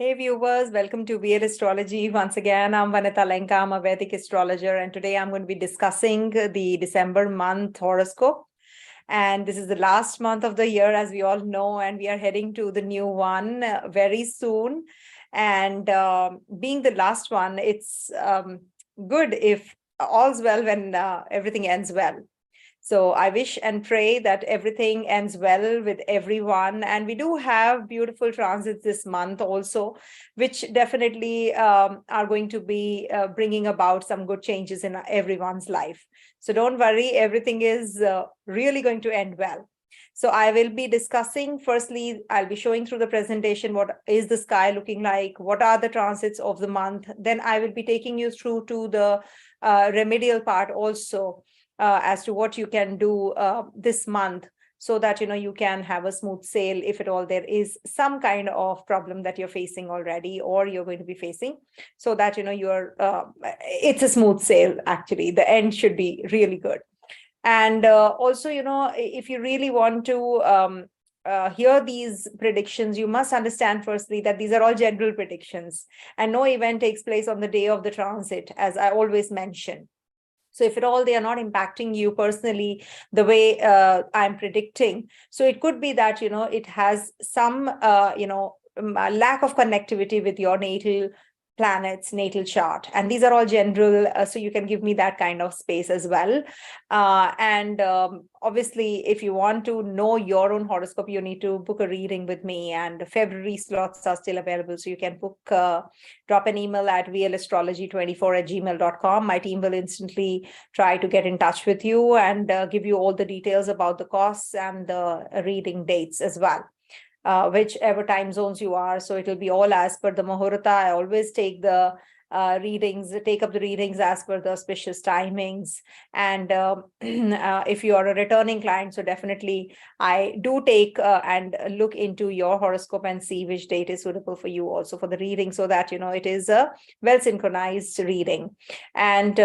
Hey viewers, welcome to Vedic Astrology. Once again, I'm Vanita Lenka. I'm a Vedic astrologer, and today I'm going to be discussing the December month horoscope. And this is the last month of the year, as we all know, and we are heading to the new one very soon. And being the last one, it's good if all's well when everything ends well. So I wish and pray that everything ends well with everyone. And we do have beautiful transits this month also, which definitely are going to be bringing about some good changes in everyone's life. So don't worry, everything is really going to end well. So I will be discussing, firstly, I'll be showing through the presentation what is the sky looking like, what are the transits of the month. Then I will be taking you through to the remedial part also. As to what you can do this month so that you can have a smooth sail if at all there is some kind of problem that you're facing already or you're going to be facing, so that you're it's a smooth sail. Actually, the end should be really good. And also, if you really want to hear these predictions, you must understand firstly that these are all general predictions and no event takes place on the day of the transit, as I always mention. So if at all they are not impacting you personally the way I'm predicting, so it could be that, it has some, lack of connectivity with your natal planets, natal chart. And these are all general, so you can give me that kind of space as well. And obviously, if you want to know your own horoscope, you need to book a reading with me, and February slots are still available. So you can book, drop an email at vlastrology24@gmail.com. My team will instantly try to get in touch with you and give you all the details about the costs and the reading dates as well. Whichever time zones you are. So it will be all as per the Muhurta. I always take the take up the readings as per the auspicious timings. And if you are a returning client, so definitely I do take and look into your horoscope and see which date is suitable for you also for the reading, so that, it is a well synchronized reading. And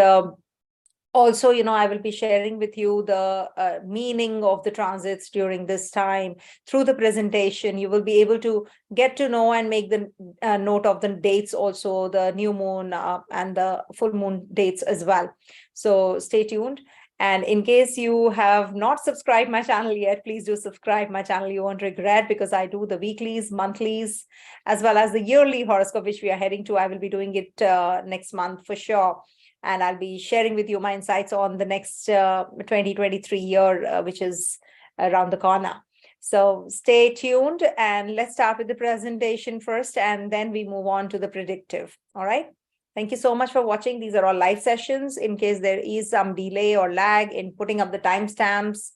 also, I will be sharing with you the meaning of the transits during this time through the presentation. You will be able to get to know and make the note of the dates also, the new moon and the full moon dates as well. So stay tuned. And in case you have not subscribed my channel yet, please do subscribe my channel. You won't regret, because I do the weeklies, monthlies, as well as the yearly horoscope, which we are heading to. I will be doing it next month for sure. And I'll be sharing with you my insights on the next 2023 year, which is around the corner. So stay tuned, and let's start with the presentation first, and then we move on to the predictive. All right. Thank you so much for watching. These are all live sessions. In case there is some delay or lag in putting up the timestamps,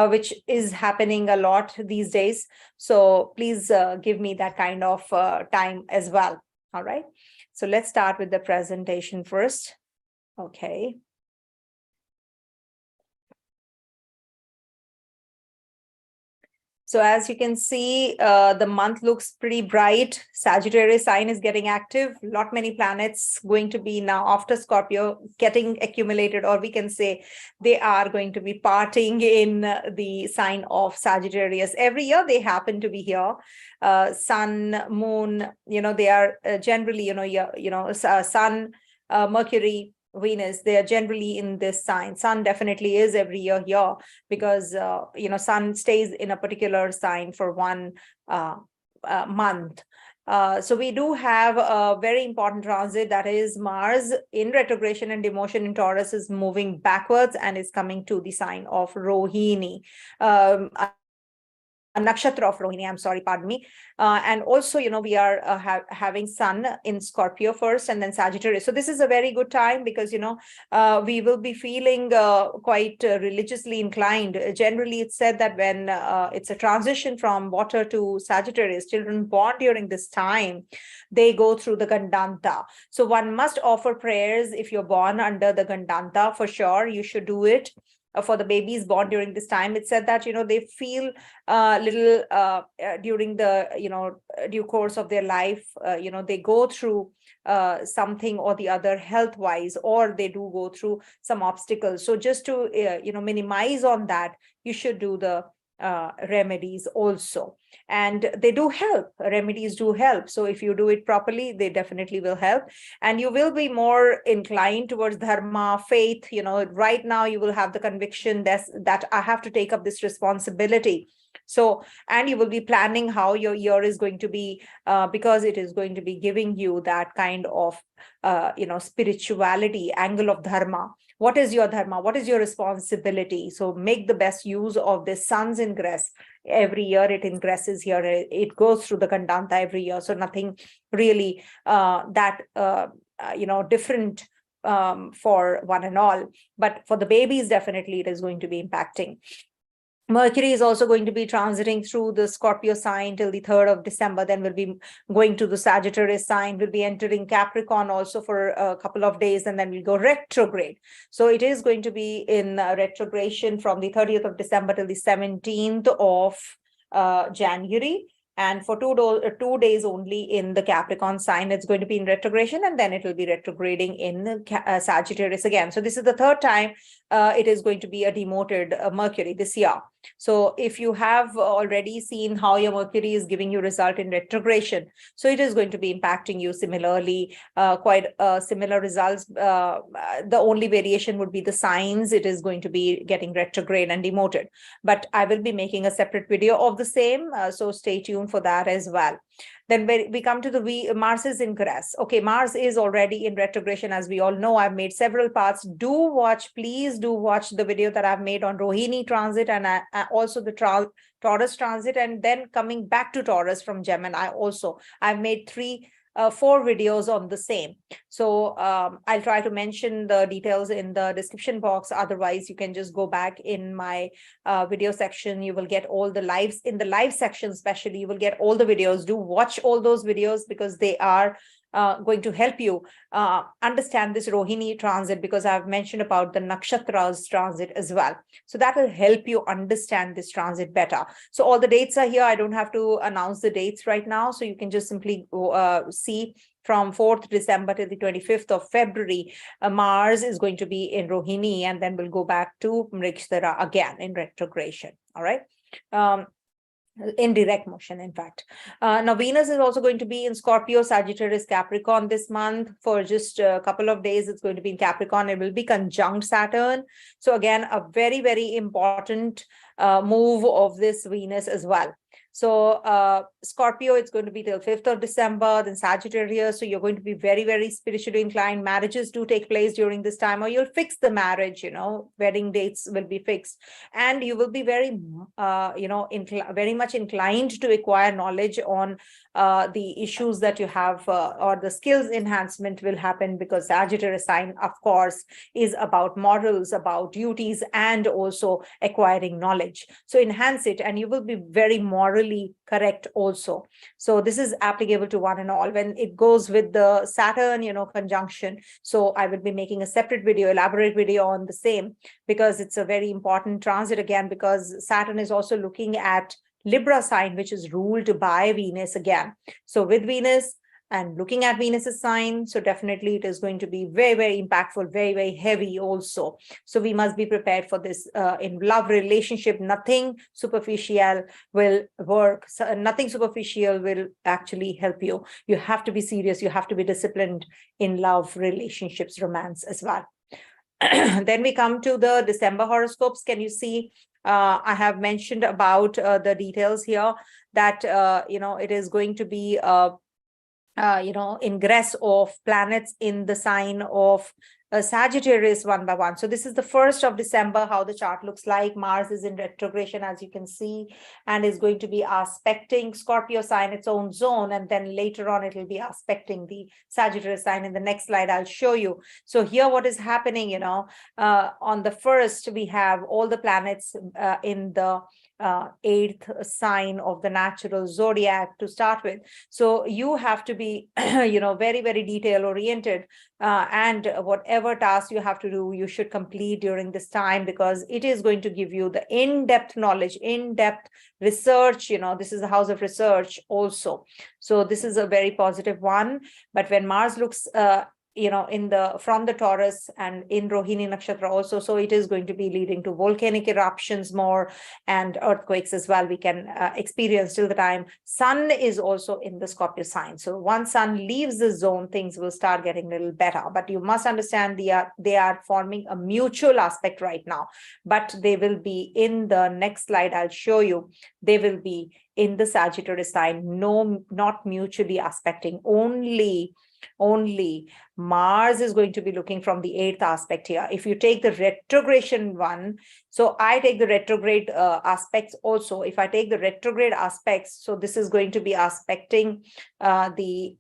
which is happening a lot these days. So please give me that kind of time as well. All right. So let's start with the presentation first. Okay. So as you can see, the month looks pretty bright. Sagittarius sign is getting active. Not many planets going to be now after Scorpio getting accumulated, or we can say they are going to be parting in the sign of Sagittarius. Every year they happen to be here. Sun, Moon, they are generally, Sun, Mercury, Venus, they are generally in this sign. Sun definitely is every year here, because Sun stays in a particular sign for one month. So we do have a very important transit, that is Mars in retrogression and demotion in Taurus is moving backwards and is coming to the sign of Rohini. A Nakshatra of Rohini, I'm sorry, pardon me. And also, we are having Sun in Scorpio first and then Sagittarius. So this is a very good time, because, we will be feeling quite religiously inclined. Generally, it's said that when it's a transition from water to Sagittarius, children born during this time, they go through the Gandanta. So one must offer prayers if you're born under the Gandanta, for sure. You should do it. For the babies born during this time, it's said that they feel little during the due course of their life. They go through something or the other health wise, or they do go through some obstacles. So just to minimize on that, you should do the remedies also. and they do help. Remedies do help. So if you do it properly, they definitely will help, and you will be more inclined towards dharma, faith. Right now you will have the conviction that I have to take up this responsibility. So, and you will be planning how your year is going to be, because it is going to be giving you that kind of, spirituality angle of dharma. What is your dharma? What is your responsibility? So make the best use of this sun's ingress. Every year it ingresses here. It goes through the Kandanta every year. So nothing really different for one and all. But for the babies, definitely it is going to be impacting. Mercury is also going to be transiting through the Scorpio sign till the 3rd of December. Then we'll be going to the Sagittarius sign. We'll be entering Capricorn also for a couple of days, and then we'll go retrograde. So it is going to be in retrogression from the 30th of December till the 17th of January. And for 2 days only in the Capricorn sign, it's going to be in retrogression, and then it will be retrograding in Sagittarius again. So this is the third time it is going to be a demoted Mercury this year. So if you have already seen how your Mercury is giving you result in retrogression, so it is going to be impacting you similarly, quite similar results. The only variation would be the signs. It is going to be getting retrograde and demoted. But I will be making a separate video of the same, so stay tuned for that as well. Then we come to the Mars's ingress. Okay, Mars is already in retrogression, as we all know. I've made several parts. Please do watch the video that I've made on Rohini transit, and also the Taurus transit, and then coming back to Taurus from Gemini also. I've made 4 videos on the same. So I'll try to mention the details in the description box. Otherwise, you can just go back in my video section. You will get all the lives in the live section, especially. You will get all the videos. Do watch all those videos, because they are going to help you understand this Rohini transit, because I've mentioned about the Nakshatra's transit as well. So that will help you understand this transit better. So all the dates are here. I don't have to announce the dates right now. So you can just simply see from 4th December to the 25th of February, Mars is going to be in Rohini, and then we'll go back to Mrigashira again in retrogression. All right. In direct motion, in fact. Now, Venus is also going to be in Scorpio, Sagittarius, Capricorn this month for just a couple of days. It's going to be in Capricorn. It will be conjunct Saturn. So again, a very, very important move of this Venus as well. So Scorpio, it's going to be till 5th of December, then Sagittarius. So you're going to be very, very spiritually inclined. Marriages do take place during this time, or you'll fix the marriage, wedding dates will be fixed. And you will be very, very much inclined to acquire knowledge on the issues that you have, or the skills enhancement will happen, because Sagittarius sign, of course, is about morals, about duties, and also acquiring knowledge. So enhance it, and you will be very morally correct also. So this is applicable to one and all when it goes with the Saturn, conjunction. So I will be making a separate video, elaborate video on the same, because it's a very important transit again, because Saturn is also looking at Libra sign, which is ruled by Venus again. So with Venus and looking at Venus's sign, so definitely it is going to be very, very impactful, very, very heavy also. So we must be prepared for this in love relationship. Nothing superficial will work. So nothing superficial will actually help you. You have to be serious. You have to be disciplined in love, relationships, romance as well. Then we come to the December horoscopes. Can you see? I have mentioned about the details here that, it is going to be ingress of planets in the sign of Sagittarius one by one. So this is the 1st of December, how the chart looks like. Mars is in retrogression, as you can see, and is going to be aspecting Scorpio sign, its own zone. And then later on, it will be aspecting the Sagittarius sign. In the next slide, I'll show you. So here, what is happening, on the 1st, we have all the planets in the 8th sign of the natural zodiac to start with. So you have to be, very, very detail oriented, and whatever task you have to do, you should complete during this time, because it is going to give you the in-depth knowledge, in-depth research. This is the house of research also. So this is a very positive one. But when Mars looks from the Taurus and in Rohini Nakshatra also. So it is going to be leading to volcanic eruptions more and earthquakes as well. We can experience till the time Sun is also in the Scorpio sign. So once Sun leaves the zone, things will start getting a little better. But you must understand they are forming a mutual aspect right now. But they will be in the next slide. I'll show you. They will be in the Sagittarius sign. No, not mutually aspecting. Only Mars is going to be looking from the 8th aspect here. If you take the retrogression one, so I take the retrograde aspects also. If I take the retrograde aspects, so this is going to be aspecting the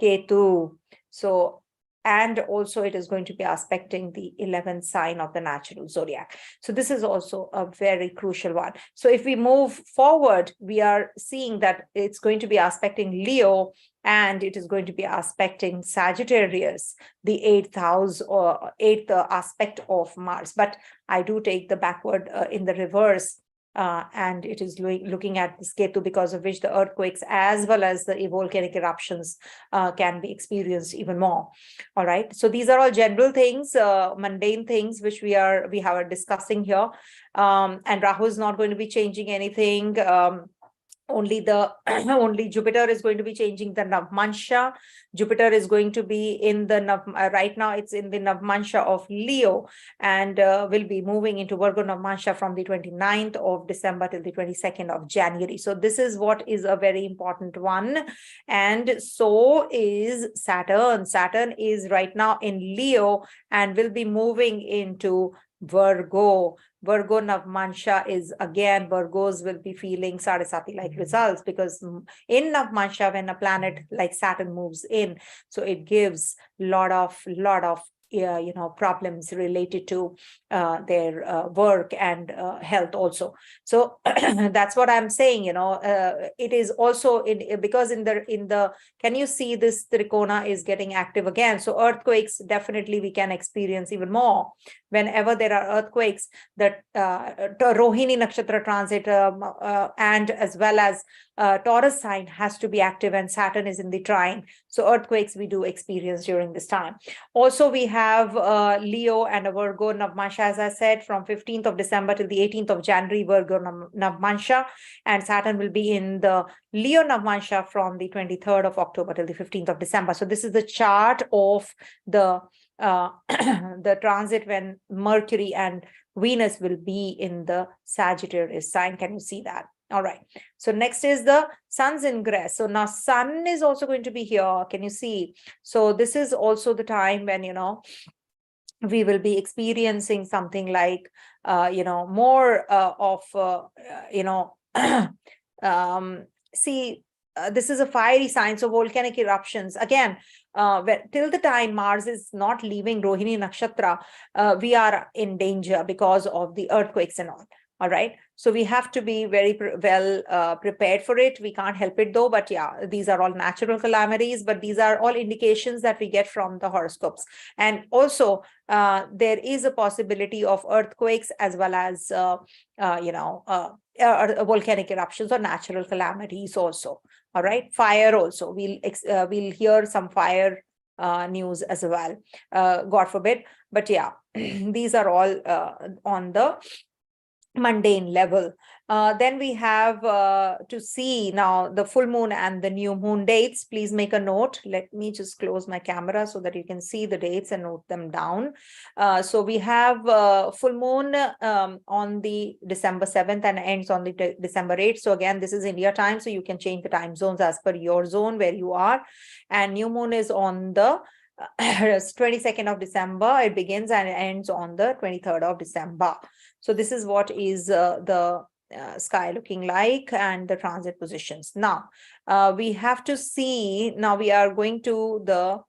Ketu. So, and also it is going to be aspecting the 11th sign of the natural zodiac. So this is also a very crucial one. So if we move forward, we are seeing that it's going to be aspecting Leo, and it is going to be aspecting Sagittarius, the 8th house or 8th aspect of Mars. But I do take the backward in the reverse. And it is looking at this Ketu, because of which the earthquakes as well as the volcanic eruptions can be experienced even more. All right. So these are all general things, mundane things, which we are discussing here. And Rahu is not going to be changing anything. Only Jupiter is going to be changing the Navamsa. Jupiter is going to be in the right now it's in the Navamsa of Leo, and will be moving into Virgo Navamsa from the 29th of December till the 22nd of January. So this is what is a very important one. And so is Saturn. Saturn is right now in Leo and will be moving into Virgo. Virgo Navamsa is again, Virgos will be feeling Sarasati-like results, because in Navamsa, when a planet like Saturn moves in, so it gives lot of problems related to their work and health also. So that's what I'm saying. It is also because in the can you see this Trikona is getting active again? So earthquakes definitely we can experience even more whenever there are earthquakes. That Rohini Nakshatra transit and as well as Taurus sign has to be active, and Saturn is in the trine. So earthquakes we do experience during this time. Also, we have Leo and a Virgo Navamsa, as I said, from 15th of December till the 18th of January, Virgo Navamsa, and Saturn will be in the Leo Navamsa from the 23rd of October till the 15th of December. So this is the chart of the the transit when Mercury and Venus will be in the Sagittarius sign. Can you see that? All right. So next is the Sun's ingress. So now Sun is also going to be here. Can you see? So this is also the time when, we will be experiencing something like, more of, this is a fiery sign. So volcanic eruptions again. Till the time Mars is not leaving Rohini Nakshatra, we are in danger because of the earthquakes and all. All right. So we have to be very well prepared for it. We can't help it though. But yeah, these are all natural calamities, but these are all indications that we get from the horoscopes. And also there is a possibility of earthquakes as well as, volcanic eruptions or natural calamities also. All right. Fire also. We'll hear some fire news as well. God forbid. But yeah, these are all on the mundane level. Then we have to see now the full moon and the new moon dates. Please make a note. Let me just close my camera so that you can see the dates and note them down. So we have full moon on the December 7th and ends on the December 8th. So again, this is India time, so you can change the time zones as per your zone where you are. And new moon is on the 22nd of December. It begins and ends on the 23rd of December. So this is what is the sky looking like and the transit positions. Now, we have to see, now we are going to the,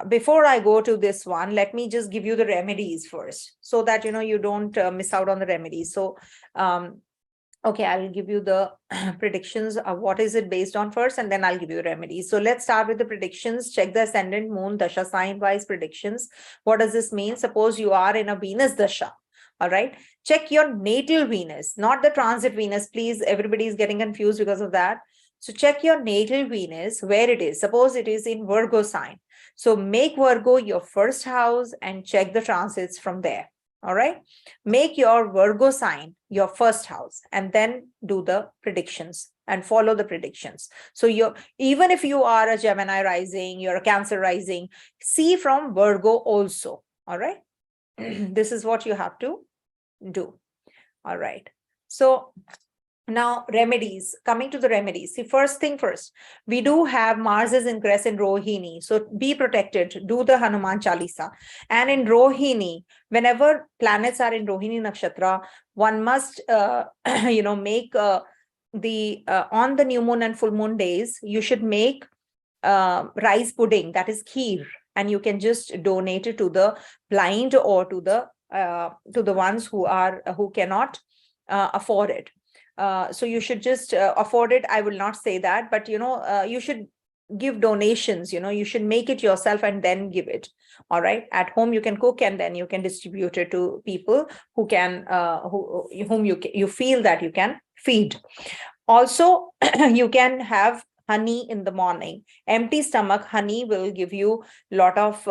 before I go to this one, let me just give you the remedies first so that, you don't miss out on the remedies. So, okay, I'll give you the predictions of what is it based on first, and then I'll give you the remedies. So let's start with the predictions. Check the Ascendant, Moon, Dasha, Sign Vise Predictions. What does this mean? Suppose you are in a Venus Dasha. All right. Check your natal Venus, not the transit Venus. Please, everybody is getting confused because of that. So check your natal Venus, where it is. Suppose it is in Virgo sign. So make Virgo your first house and check the transits from there. All right. Make your Virgo sign your first house and then do the predictions and follow the predictions. So even if you are a Gemini rising, you're a Cancer rising, see from Virgo also. All right. This is what you have to do. All right. So now remedies, coming to the remedies. See, first thing first, we do have Mars is ingress in Rohini. So be protected, do the Hanuman Chalisa. And in Rohini, whenever planets are in Rohini Nakshatra, one must, make on the new moon and full moon days, you should make rice pudding, that is kheer. And you can just donate it to the blind or to the ones who cannot afford it. So you should just afford it. I will not say that, but you should give donations. You should make it yourself and then give it. All right. At home you can cook and then you can distribute it to people who can whom you feel that you can feed. Also, you can have honey in the morning. Empty stomach honey will give you a lot of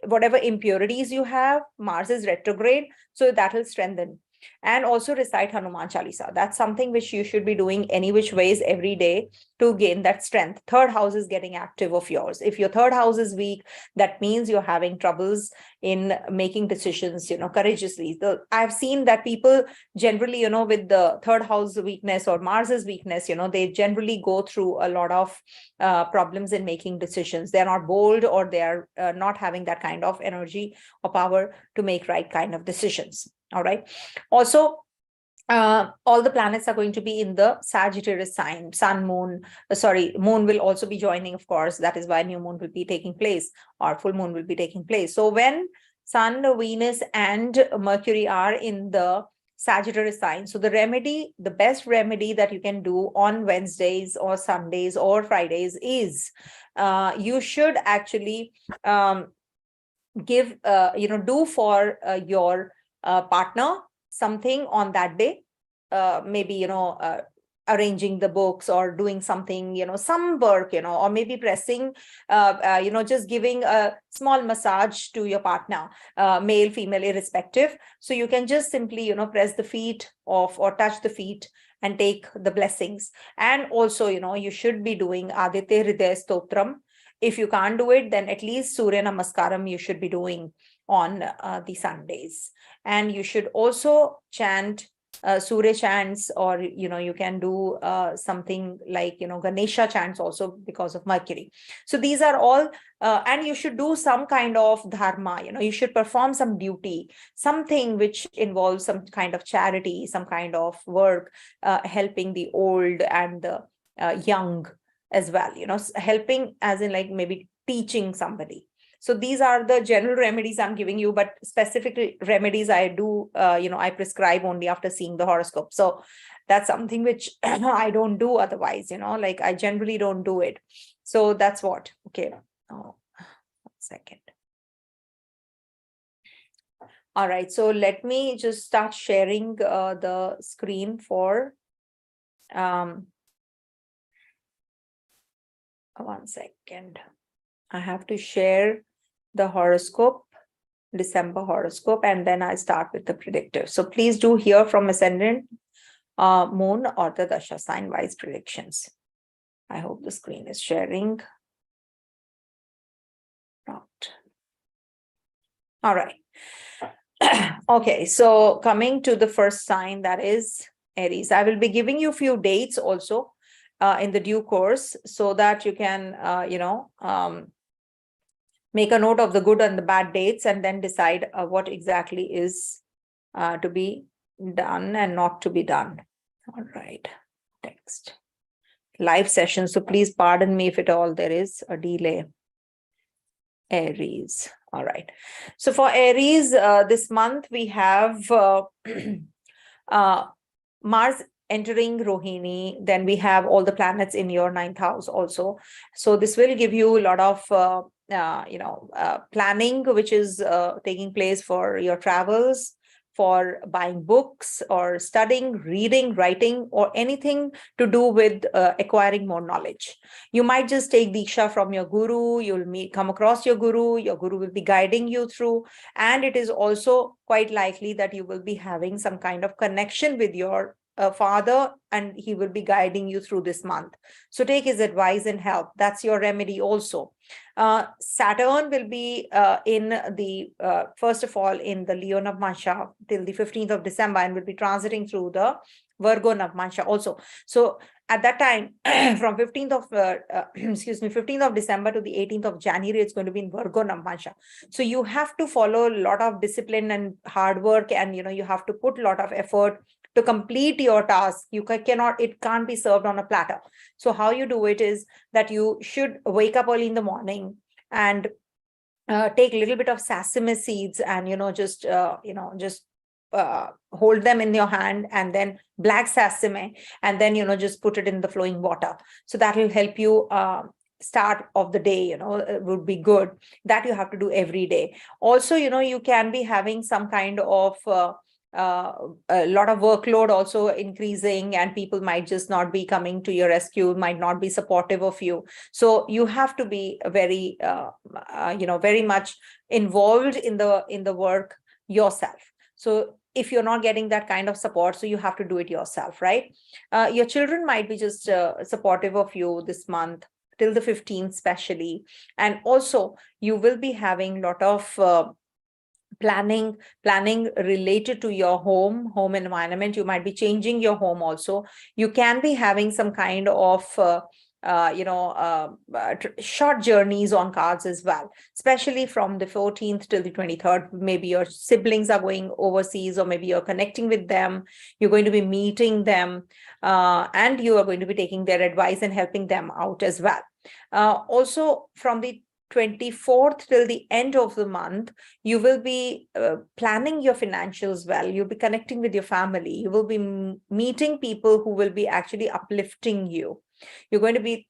whatever impurities you have. Mars is retrograde, so that will strengthen. And also recite Hanuman Chalisa. That's something which you should be doing any which ways every day to gain that strength. Third house is getting active of yours. If your third house is weak, that means you're having troubles in making decisions, courageously. I've seen that people generally, with the third house weakness or Mars's weakness, they generally go through a lot of problems in making decisions. They're not bold, or they're not having that kind of energy or power to make right kind of decisions. All right. Also, all the planets are going to be in the Sagittarius sign. Moon will also be joining, of course. That is why new moon will be taking place, or full moon will be taking place. So when Sun, Venus, and Mercury are in the Sagittarius sign, so the best remedy that you can do on Wednesdays or Sundays or Fridays is you should actually do for your partner something on that day, maybe arranging the books or doing something, some work, or maybe pressing, just giving a small massage to your partner, male, female, irrespective. So you can just simply, press the feet of or touch the feet and take the blessings. And also, you should be doing Aditya Hridaya Stotram. If you can't do it, then at least Surya Namaskaram you should be doing on the Sundays. And you should also chant Surya chants, or you can do something like Ganesha chants also, because of Mercury. So these are all, and you should do some kind of dharma. You should perform some duty, something which involves some kind of charity, some kind of work, helping the old and the young as well. Helping as in like maybe teaching somebody. So these are the general remedies I'm giving you, but specific remedies I do, I prescribe only after seeing the horoscope. So that's something which I don't do otherwise, like I generally don't do it. So that's what. Okay. Oh, 1 second. All right. So let me just start sharing the screen for 1 second. I have to share the horoscope, December horoscope, and then I start with the predictor. So please do hear from Ascendant, Moon, or the Dasha sign Vise Predictions. I hope the screen is sharing. Not. All right. Okay, so coming to the first sign, that is Aries. I will be giving you a few dates also in the due course, so that you can, make a note of the good and the bad dates, and then decide what exactly is to be done and not to be done. All right, next. Live session. So please pardon me if at all there is a delay. Aries. All right. So for Aries, this month we have Mars entering Rohini. Then we have all the planets in your 9th house also. So this will give you a lot of planning, which is taking place for your travels, for buying books or studying, reading, writing, or anything to do with acquiring more knowledge. You might just take Diksha from your guru, you'll come across your guru will be guiding you through, and it is also quite likely that you will be having some kind of connection with your father, and he will be guiding you through this month. So take his advice and help. That's your remedy also. Saturn will be in the, first of all, in the Leo Navamsa till the 15th of December, and will be transiting through the Virgo Navamsa also. So at that time, from 15th of, 15th of December to the 18th of January, it's going to be in Virgo Navamsa. So you have to follow a lot of discipline and hard work, and you have to put a lot of effort to complete your task. It can't be served on a platter. So how you do it is that you should wake up early in the morning and take a little bit of sesame seeds, and just hold them in your hand, and then black sesame, and then just put it in the flowing water. So that will help you start of the day, would be good. That you have to do every day. Also, you can be having some kind of a lot of workload also increasing, and people might just not be coming to your rescue, might not be supportive of you. So you have to be very very much involved in the work yourself. So if you're not getting that kind of support, so you have to do it yourself, right? Your children might be just supportive of you this month till the 15th especially. And also you will be having a lot of planning related to your home environment. You might be changing your home also. You can be having some kind of short journeys on cards as well, especially from the 14th till the 23rd. Maybe your siblings are going overseas, or maybe you're connecting with them, you're going to be meeting them, and you are going to be taking their advice and helping them out as well. Also from the 24th till the end of the month, you will be planning your financials well. You'll be connecting with your family. You will be meeting people who will be actually uplifting you. You're going to be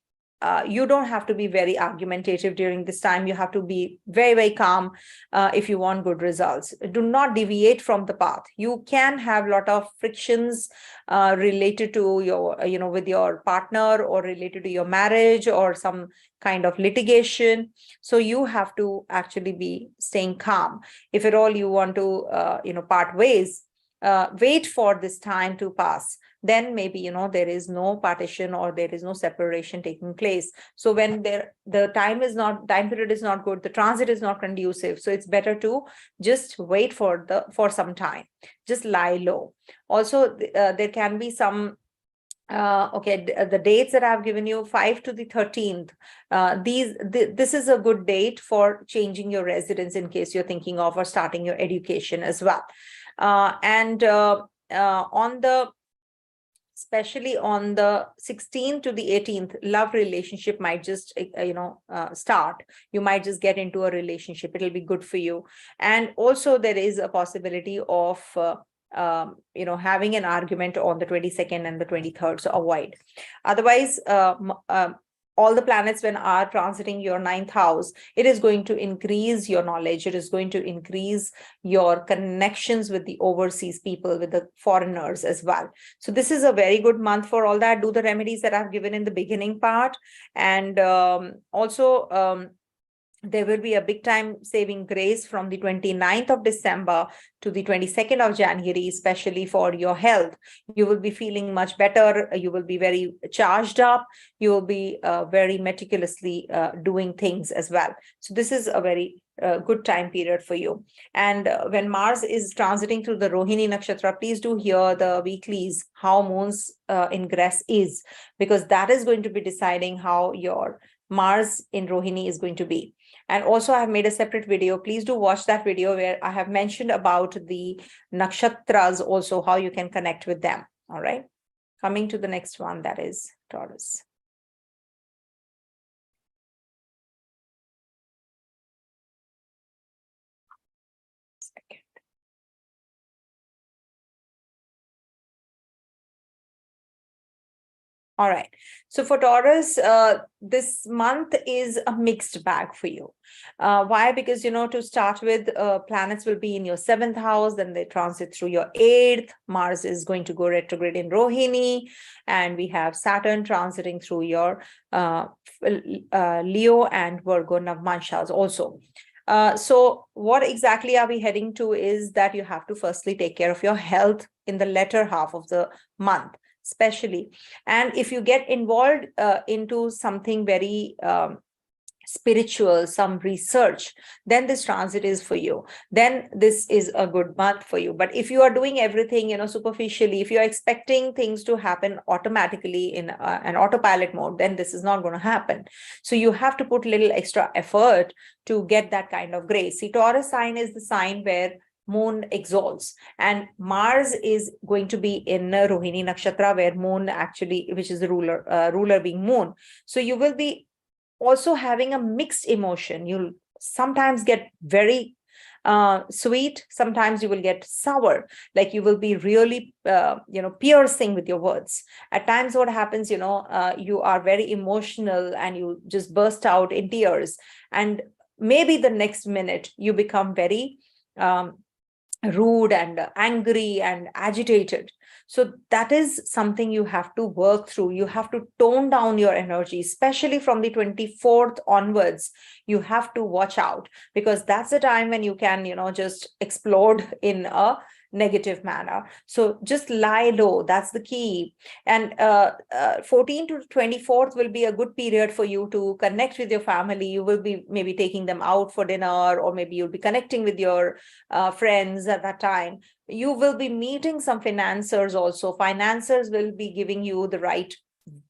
you don't have to be very argumentative during this time. You have to be very, very calm if you want good results. Do not deviate from the path. You can have a lot of frictions related to your, with your partner, or related to your marriage, or some kind of litigation. So you have to actually be staying calm. If at all you want to, part ways, wait for this time to pass. Then maybe, there is no partition, or there is no separation taking place. So when the time period is not good, the transit is not conducive. So it's better to just wait for some time, just lie low. Also, there can be some the dates that I've given you, 5 to the 13th. This is a good date for changing your residence in case you're thinking of or starting your education as well. Especially on the 16th to the 18th, love relationship might just start. You might just get into a relationship. It'll be good for you. And also there is a possibility of having an argument on the 22nd and the 23rd, so avoid. Otherwise, all the planets, when are transiting your 9th house, it is going to increase your knowledge. It is going to increase your connections with the overseas people, with the foreigners as well. So this is a very good month for all that. Do the remedies that I've given in the beginning part. And also, there will be a big time saving grace from the 29th of December to the 22nd of January, especially for your health. You will be feeling much better. You will be very charged up. You will be very meticulously doing things as well. So this is a very good time period for you. And when Mars is transiting through the Rohini Nakshatra, please do hear the weeklies, how Moon's ingress is, because that is going to be deciding how your Mars in Rohini is going to be. And also I have made a separate video. Please do watch that video where I have mentioned about the nakshatras, also how you can connect with them. All right. Coming to the next one, that is Taurus. Second. All right. So for Taurus, this month is a mixed bag for you. Why? Because, to start with, planets will be in your seventh house, then they transit through your eighth. Mars is going to go retrograde in Rohini, and we have Saturn transiting through your Leo and Virgo Navamsas also. So what exactly are we heading to is that you have to firstly take care of your health in the latter half of the month, especially. And if you get involved into something very spiritual, some research, then this transit is for you. Then this is a good month for you. But if you are doing everything, superficially, if you're expecting things to happen automatically in an autopilot mode, then this is not going to happen. So you have to put little extra effort to get that kind of grace. See, Taurus sign is the sign where Moon exalts, and Mars is going to be in Rohini Nakshatra, where Moon actually, which is the ruler being Moon. So you will be also having a mixed emotion. You'll sometimes get very sweet, sometimes you will get sour, like you will be really piercing with your words. At times what happens, you are very emotional and you just burst out in tears, and maybe the next minute you become very rude and angry and agitated. So that is something you have to work through. You have to tone down your energy, especially from the 24th onwards. You have to watch out, because that's the time when you can, just explode in a negative manner. So just lie low. That's the key. And 14th to 24th will be a good period for you to connect with your family. You will be maybe taking them out for dinner, or maybe you'll be connecting with your friends at that time. You will be meeting some financiers also. Financiers will be giving you the right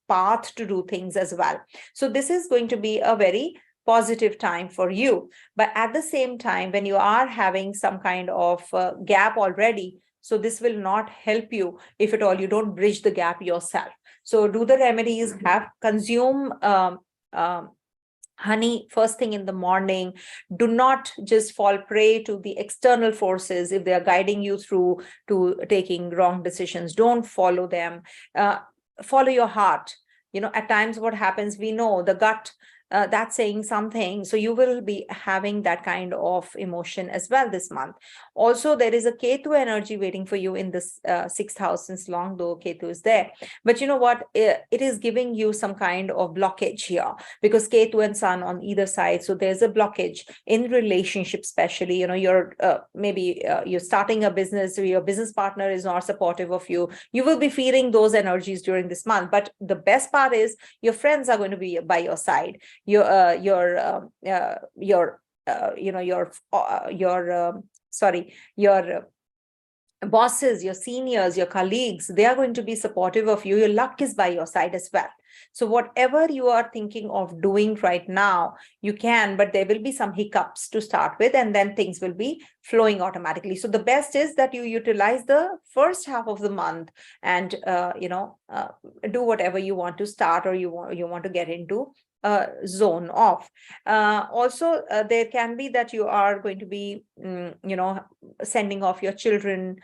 path to do things as well. So this is going to be a very positive time for you. But at the same time, when you are having some kind of gap already, so this will not help you if at all you don't bridge the gap yourself. So do the remedies, consume honey first thing in the morning. Do not just fall prey to the external forces. If they are guiding you through to taking wrong decisions, don't follow them. Follow your heart. At times what happens, we know the gut, that's saying something. So you will be having that kind of emotion as well this month. Also, there is a Ketu energy waiting for you in this sixth house, since long though Ketu is there. But you know what? It is giving you some kind of blockage here, because Ketu and Sun on either side. So there's a blockage in relationship, especially, you're maybe you're starting a business, or your business partner is not supportive of you. You will be feeling those energies during this month. But the best part is your friends are going to be by your side. Your bosses, your seniors, your colleagues, they are going to be supportive of you. Your luck is by your side as well. So whatever you are thinking of doing right now, you can, but there will be some hiccups to start with, and then things will be flowing automatically. So the best is that you utilize the first half of the month and do whatever you want to start, or you want to get into zone off. Also, there can be that you are going to be, sending off your children.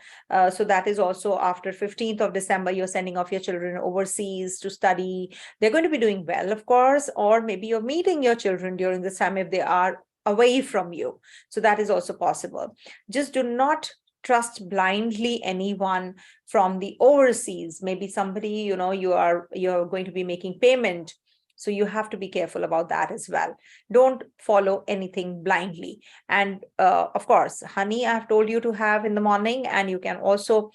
So that is also after 15th of December, you're sending off your children overseas to study. They're going to be doing well, of course, or maybe you're meeting your children during this time if they are away from you. So that is also possible. Just do not trust blindly anyone from the overseas. Maybe somebody, you're going to be making payment. So you have to be careful about that as well. Don't follow anything blindly. And of course, honey, I've told you to have in the morning, and you can also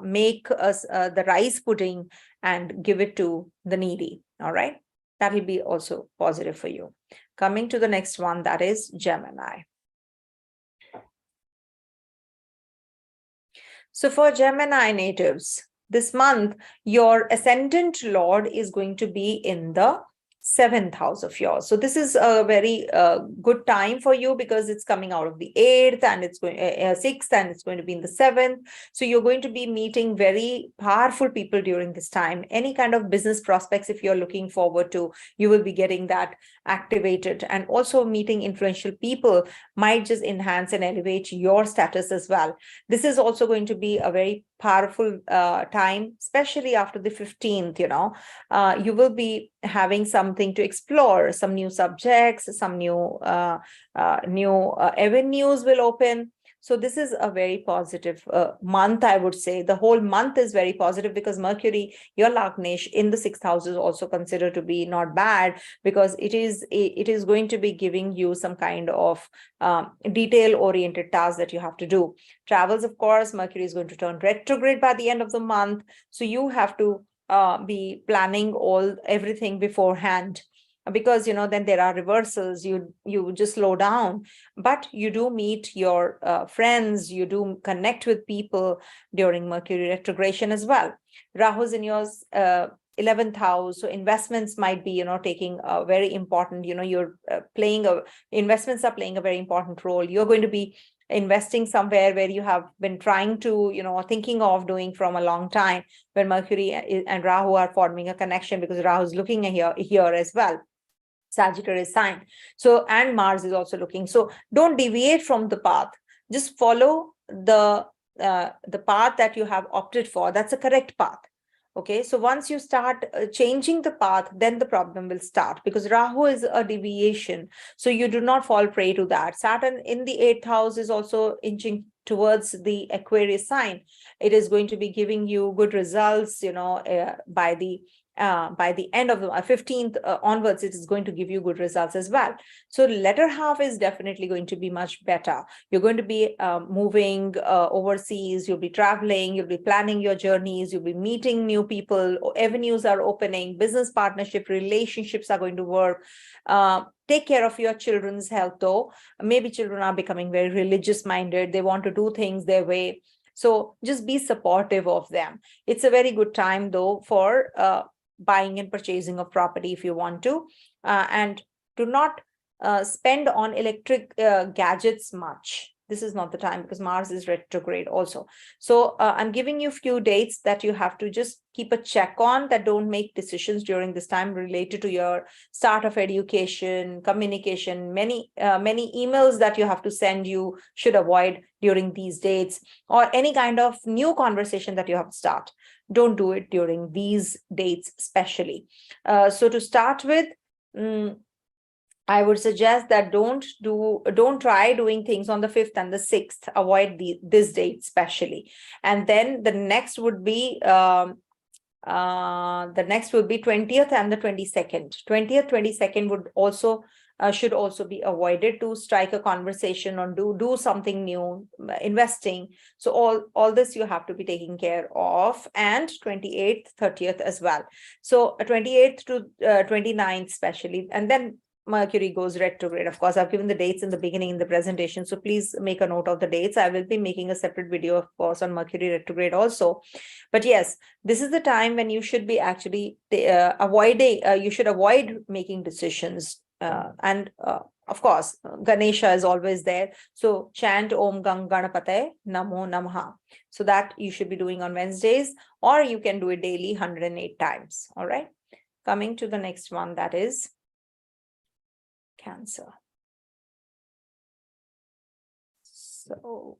make the rice pudding and give it to the needy. All right. That will be also positive for you. Coming to the next one, that is Gemini. So for Gemini natives, this month, your ascendant lord is going to be in the seventh house of yours. So this is a very good time for you, because it's coming out of the eighth, and it's going sixth, and it's going to be in the seventh. So you're going to be meeting very powerful people during this time. Any kind of business prospects, if you're looking forward to, you will be getting that activated. And also meeting influential people might just enhance and elevate your status as well. This is also going to be a very powerful time, especially after the 15th. You will be having something to explore, some new subjects, some new avenues will open. So this is a very positive month, I would say. The whole month is very positive because Mercury, your Lagnesh, in the 6th house is also considered to be not bad, because it is going to be giving you some kind of detail-oriented tasks that you have to do. Travels, of course, Mercury is going to turn retrograde by the end of the month. So you have to be planning everything beforehand, because then there are reversals. You just slow down, but you do meet your friends, you do connect with people during Mercury retrogression as well. Rahu's in your 11th house, so investments might be taking a very important, you're investments are playing a very important role. You're going to be investing somewhere where you have been trying to, thinking of doing from a long time, when Mercury and Rahu are forming a connection, because Rahu is looking here as well. Sagittarius sign. So, and Mars is also looking. So don't deviate from the path. Just follow the path that you have opted for. That's a correct path. Okay, so once you start changing the path, then the problem will start, because Rahu is a deviation. So you do not fall prey to that. Saturn in the 8th house is also inching towards the Aquarius sign. It is going to be giving you good results, by the end of the 15th onwards. It is going to give you good results as well. So latter half is definitely going to be much better. You're going to be moving overseas, you'll be traveling, you'll be planning your journeys, you'll be meeting new people, avenues are opening, business partnership, relationships are going to work. Take care of your children's health, though. Maybe children are becoming very religious minded. They want to do things their way. So just be supportive of them. It's a very good time, though, for buying and purchasing of property if you want to, and do not spend on electric gadgets much. This is not the time, because Mars is retrograde also. So I'm giving you a few dates that you have to just keep a check on, that don't make decisions during this time related to your start of education, communication. Many emails that you have to send, you should avoid during these dates, or any kind of new conversation that you have to start. Don't do it during these dates, especially. So to start with, I would suggest that don't try doing things on the 5th and the 6th. Avoid this date especially. And then the next would be 20th and the 22nd. 20th, 22nd would also should also be avoided, to strike a conversation or do something new, investing. So all this you have to be taking care of. And 28th, 30th as well. So 28th to 29th especially. And then Mercury goes retrograde. Of course, I've given the dates in the beginning in the presentation, so please make a note of the dates. I will be making a separate video, of course, on Mercury retrograde also. But yes, this is the time when you should be actually avoiding, you should avoid making decisions. And of course, Ganesha is always there. So chant Om Gang Ganapataye Namo Namaha. So that you should be doing on Wednesdays, or you can do it daily 108 times. All right. Coming to the next one, that is Cancer. So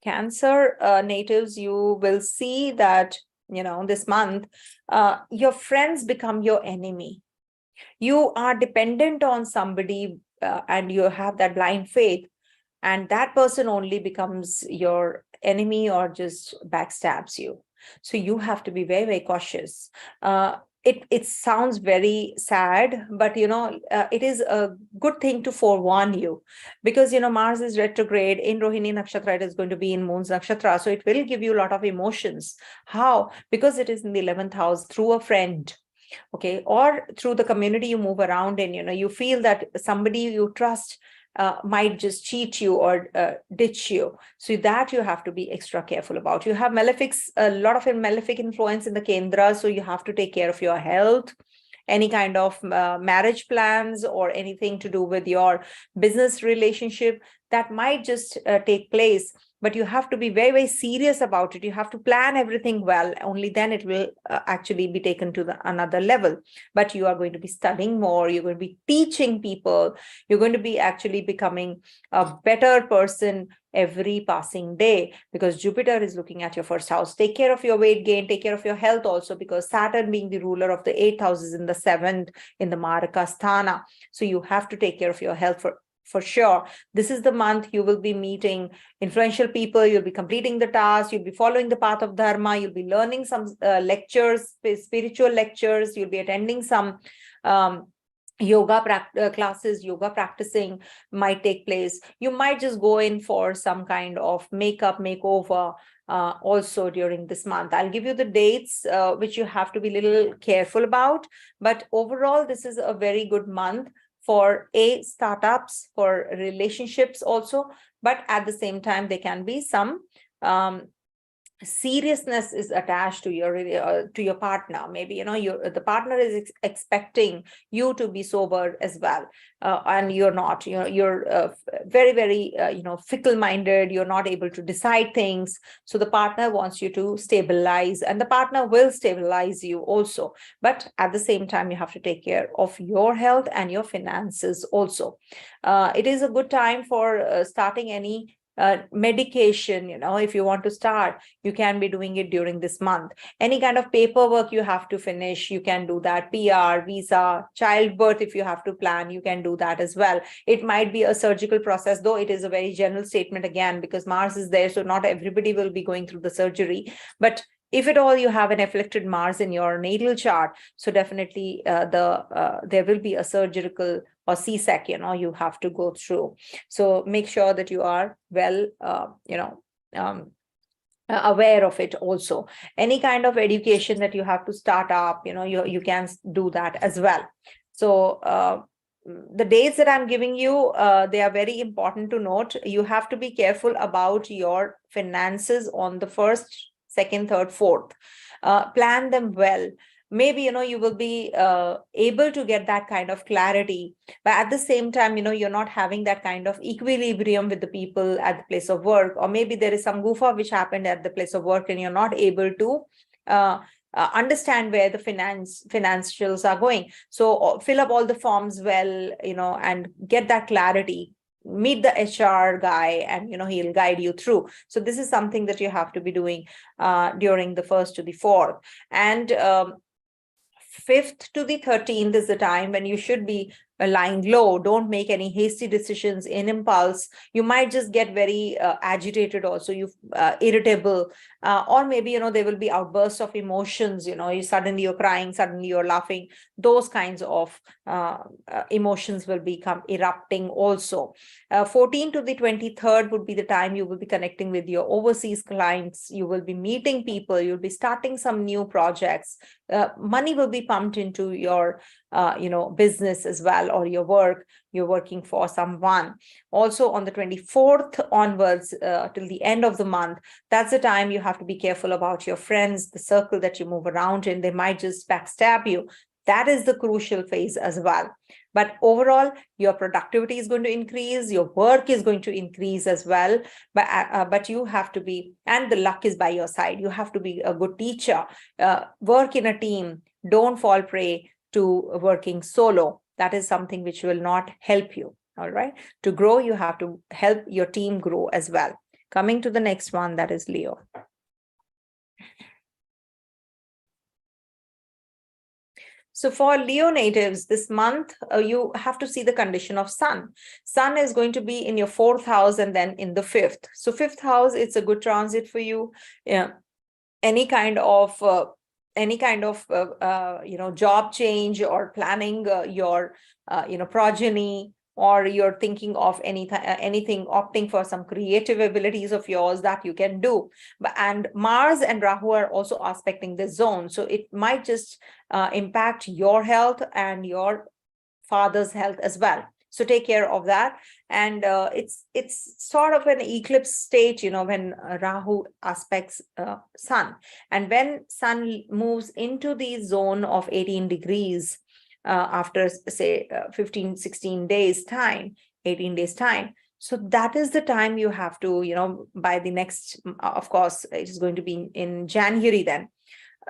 Cancer natives, you will see that, this month, your friends become your enemy. You are dependent on somebody and you have that blind faith, and that person only becomes your enemy or just backstabs you. So you have to be very, very cautious. It sounds very sad, but it is a good thing to forewarn you, because Mars is retrograde in Rohini Nakshatra. It is going to be in Moon's Nakshatra, so it will give you a lot of emotions. How? Because it is in the 11th house, through a friend, okay, or through the community you move around in. You feel that somebody you trust might just cheat you or ditch you. So that you have to be extra careful about. You have malefics, a lot of malefic influence in the Kendra, so you have to take care of your health. Any kind of marriage plans or anything to do with your business relationship that might just take place. but you have to be very, very serious about it. You have to plan everything well. Only then it will actually be taken to another level. But you are going to be studying more. You're going to be teaching people. You're going to be actually becoming a better person every passing day, because Jupiter is looking at your first house. Take care of your weight gain, take care of your health also, because Saturn, being the ruler of the eighth house, is in the seventh in the Maraka Sthana. So you have to take care of your health for sure. This is the month you will be meeting influential people. You'll be completing the task. You'll be following the path of Dharma. You'll be learning some lectures, spiritual lectures. You'll be attending some yoga classes. Yoga practicing might take place. You might just go in for some kind of makeup makeover also during this month. I'll give you the dates which you have to be a little careful about, but overall this is a very good month for startups, for relationships also, but at the same time there can be some seriousness is attached to your partner. Maybe the partner is expecting you to be sober as well, and you're not. You're very, very fickle-minded. You're not able to decide things. So the partner wants you to stabilize, and the partner will stabilize you also. But at the same time, you have to take care of your health and your finances also. It is a good time for starting any medication. If you want to start, you can be doing it during this month. Any kind of paperwork you have to finish, you can do that. PR, visa, childbirth, if you have to plan, you can do that as well. It might be a surgical process, though it is a very general statement again, because Mars is there, so not everybody will be going through the surgery. But if at all you have an afflicted Mars in your natal chart, so definitely there will be a surgical or C-sec, you have to go through. So make sure that you are well, aware of it also. Any kind of education that you have to start up, you can do that as well. So the dates that I'm giving you, they are very important to note. You have to be careful about your finances on the 1st, 2nd, 3rd, 4th. Plan them well. Maybe, you will be able to get that kind of clarity, but at the same time, you're not having that kind of equilibrium with the people at the place of work, or maybe there is some goofa which happened at the place of work and you're not able to understand where the financials are going. So fill up all the forms well, and get that clarity. Meet the HR guy, and he'll guide you through. So this is something that you have to be doing during the 1st to the 4th. And 5th to the 13th is the time when you should be lying low. Don't make any hasty decisions in impulse. You might just get very agitated also, irritable, or maybe there will be outbursts of emotions. Suddenly you're crying, suddenly you're laughing. Those kinds of emotions will become erupting also. 14th to the 23rd would be the time you will be connecting with your overseas clients. You will be meeting people. You'll be starting some new projects. Money will be pumped into your business as well, or your work. You're working for someone. Also on the 24th onwards till the end of the month, that's the time you have to be careful about your friends, the circle that you move around in. They might just backstab you. That is the crucial phase as well. But overall, your productivity is going to increase, your work is going to increase as well. But you have to be, and the luck is by your side. You have to be a good teacher. Work in a team. Don't fall prey to working solo. That is something which will not help you. All right. To grow, you have to help your team grow as well. Coming to the next one, that is Leo. So for Leo natives, this month, you have to see the condition of Sun. Sun is going to be in your 4th house and then in the 5th. So 5th house, it's a good transit for you. Yeah. Any kind of job change, or planning your progeny, or you're thinking of anything, opting for some creative abilities of yours that you can do. And Mars and Rahu are also aspecting this zone, so it might just impact your health and your father's health as well. So take care of that. And it's sort of an eclipse state, when Rahu aspects Sun. And when Sun moves into the zone of 18 degrees after, say, 15, 16 days time, 18 days time, So that is the time you have to, by the next, of course, it is going to be in January then.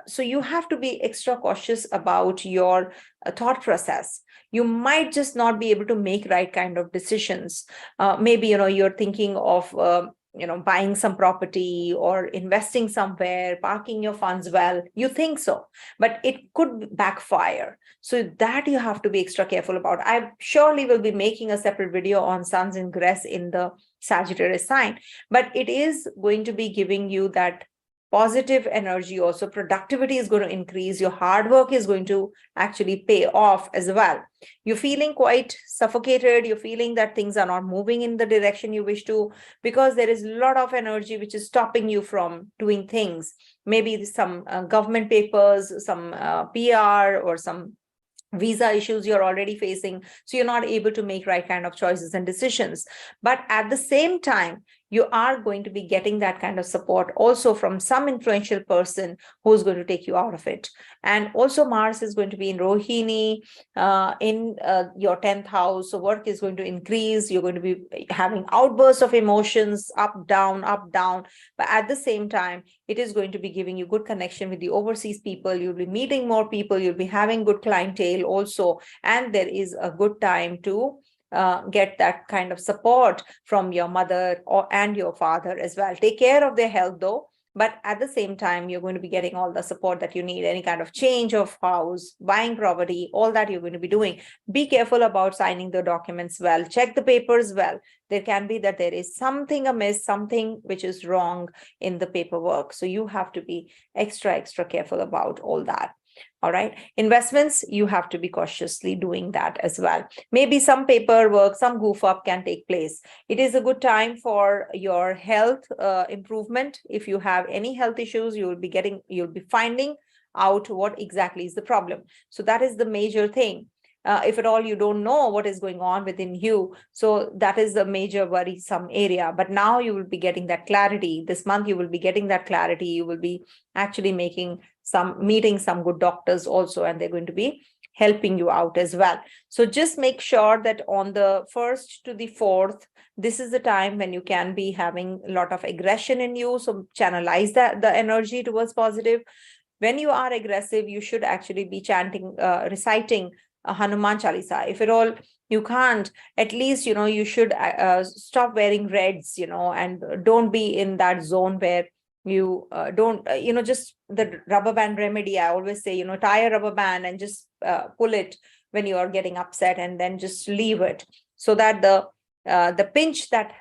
So you have to be extra cautious about your thought process. You might just not be able to make right kind of decisions. Maybe, you're thinking of, buying some property or investing somewhere, parking your funds well. You think so, but it could backfire. So that you have to be extra careful about. I surely will be making a separate video on Sun's ingress in the Sagittarius sign, but it is going to be giving you that positive energy. Also productivity is going to increase, your hard work is going to actually pay off as well. You're feeling quite suffocated, you're feeling that things are not moving in the direction you wish to, because there is a lot of energy which is stopping you from doing things. Maybe some government papers, some PR, or some visa issues you're already facing, so you're not able to make right kind of choices and decisions. But at the same time, you are going to be getting that kind of support also from some influential person who's going to take you out of it. And also Mars is going to be in Rohini, in your 10th house, so work is going to increase. You're going to be having outbursts of emotions, up down, but at the same time it is going to be giving you good connection with the overseas people. You'll be meeting more people, you'll be having good clientele also, and there is a good time to get that kind of support from your mother and your father as well. Take care of their health though, but at the same time you're going to be getting all the support that you need. Any kind of change of house, buying property, all that you're going to be doing. Be careful about signing the documents well, check the papers well. There can be that there is something amiss, something which is wrong in the paperwork, so you have to be extra careful about all that. All right, investments, you have to be cautiously doing that as well. Maybe some paperwork, some goof up can take place. It is a good time for your health improvement. If you have any health issues, you'll be finding out what exactly is the problem. So that is the major thing. If at all you don't know what is going on within you, so that is a major worrisome area. But now you will be getting that clarity. This month you will be getting that clarity. You will be actually meeting some good doctors also, and they're going to be helping you out as well. So just make sure that on the 1st to the 4th, this is the time when you can be having a lot of aggression in you. So channelize the energy towards positive. When you are aggressive, you should actually be reciting Hanuman Chalisa. If at all you can't, at least, you should stop wearing reds, and don't be in that zone where you don't, just the rubber band remedy. I always say, tie a rubber band and just pull it when you are getting upset, and then just leave it, so that the pinch that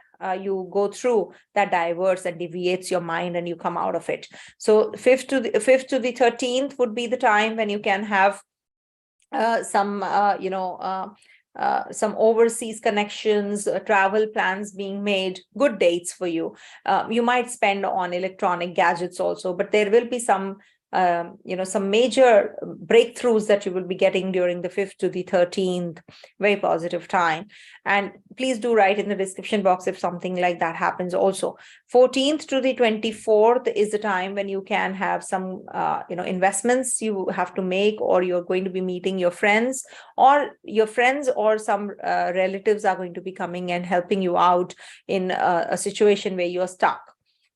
you go through, that diverts and deviates your mind and you come out of it. So 5th to the 13th would be the time when you can have some overseas connections, travel plans being made, good dates for you. You might spend on electronic gadgets also, but there will be some major breakthroughs that you will be getting during the 5th to the 13th. Very positive time. And please do write in the description box if something like that happens also. 14th to the 24th is the time when you can have some investments you have to make, or you're going to be meeting your friends, or some relatives are going to be coming and helping you out in a situation where you're stuck.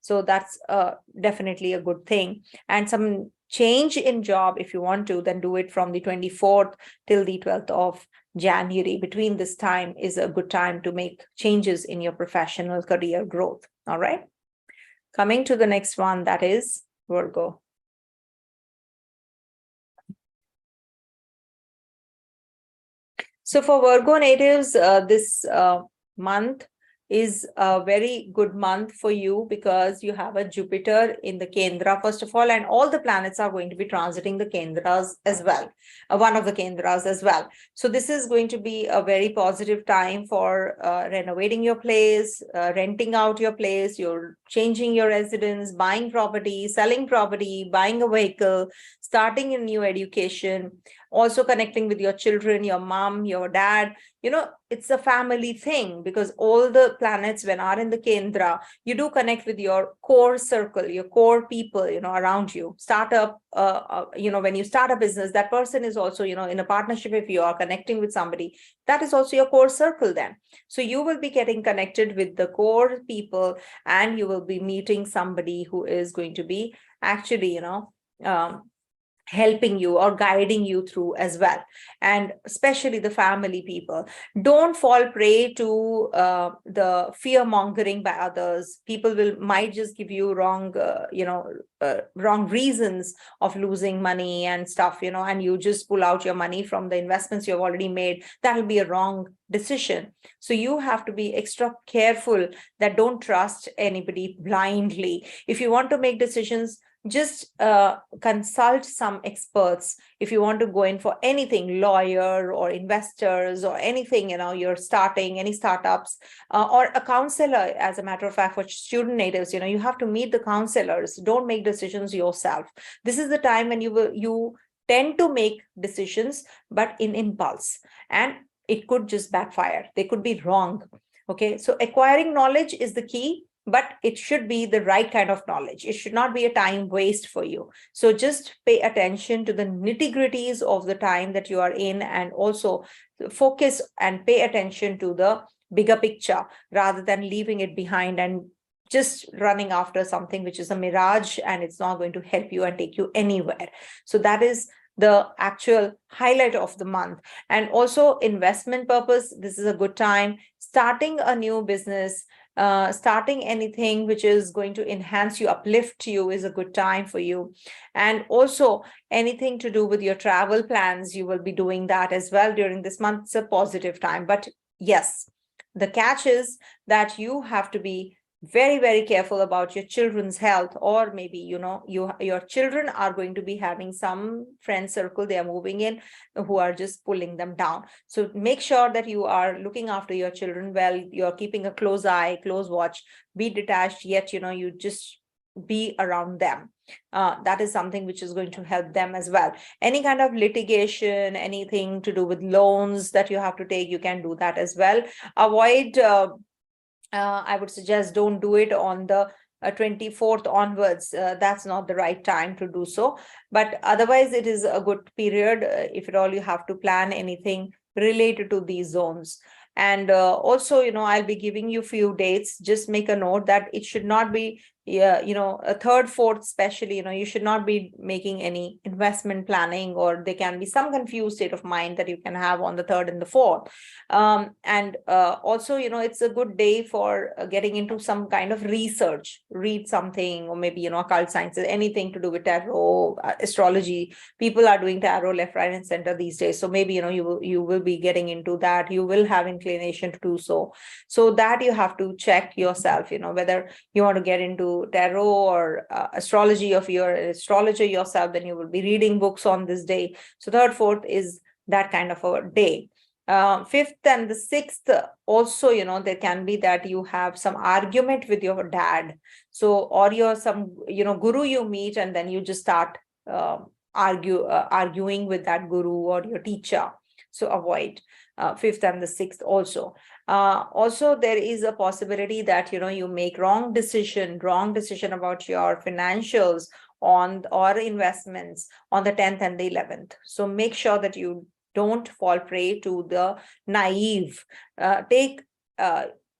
So that's definitely a good thing. And some change in job, if you want to, then do it from the 24th till the 12th of January. Between this time is a good time to make changes in your professional career growth. All right. Coming to the next one, that is Virgo. So for Virgo natives, this month is a very good month for you, because you have a Jupiter in the Kendra, first of all, and all the planets are going to be transiting the Kendras as well, one of the Kendras as well. So this is going to be a very positive time for renovating your place, renting out your place, you're changing your residence, buying property, selling property, buying a vehicle, starting a new education. Also connecting with your children, your mom, your dad. It's a family thing, because all the planets, when are in the Kendra, you do connect with your core circle, your core people, around you. Startup, when you start a business, that person is also, in a partnership. If you are connecting with somebody, that is also your core circle then. So you will be getting connected with the core people, and you will be meeting somebody who is going to be actually, helping you or guiding you through as well. And especially the family people, don't fall prey to the fear mongering by others. People might just give you wrong wrong reasons of losing money and stuff, and you just pull out your money from the investments you've already made. That will be a wrong decision. So you have to be extra careful that don't trust anybody blindly. If you want to make decisions, just consult some experts. If you want to go in for anything, lawyer or investors or anything, you're starting any startups, or a counselor. As a matter of fact, for student natives, you have to meet the counselors. Don't make decisions yourself. This is the time when you tend to make decisions, but in impulse, and it could just backfire. They could be wrong. Okay, so acquiring knowledge is the key, but it should be the right kind of knowledge. It should not be a time waste for you. So just pay attention to the nitty-gritties of the time that you are in, and also focus and pay attention to the bigger picture, rather than leaving it behind and just running after something which is a mirage, and it's not going to help you and take you anywhere. So that is the actual highlight of the month. And also investment purpose, this is a good time. Starting a new business, starting anything which is going to enhance you, uplift you, is a good time for you. And also anything to do with your travel plans, you will be doing that as well during this month. It's a positive time. But yes, the catch is that you have to be very, very careful about your children's health, or maybe, your children are going to be having some friend circle they are moving in who are just pulling them down. So make sure that you are looking after your children well. You're keeping a close eye, close watch. Be detached, yet, you just be around them. That is something which is going to help them as well. Any kind of litigation, anything to do with loans that you have to take, you can do that as well. Avoid I would suggest don't do it on the 24th onwards. That's not the right time to do so. But otherwise, it is a good period if at all you have to plan anything related to these zones. And also, I'll be giving you few dates. Just make a note that it should not be, a third, fourth, especially, you should not be making any investment planning, or there can be some confused state of mind that you can have on the third and the fourth. And also, it's a good day for getting into some kind of research, read something, or maybe, occult sciences, anything to do with tarot, astrology. People are doing tarot left, right, and center these days. So maybe, you will be getting into that. You will have inclination to do so. So that you have to check yourself, whether you want to get into tarot or astrology. If you're an astrologer yourself, then you will be reading books on this day. So third, fourth is that kind of a day. Fifth and the sixth also, there can be that you have some argument with your dad. So, or you're some, guru you meet, and then you just start arguing with that guru or your teacher. So avoid fifth and the sixth also. Also, there is a possibility that, you make wrong decision about your financials or investments on the 10th and the 11th. So make sure that you don't fall prey to the naive. Take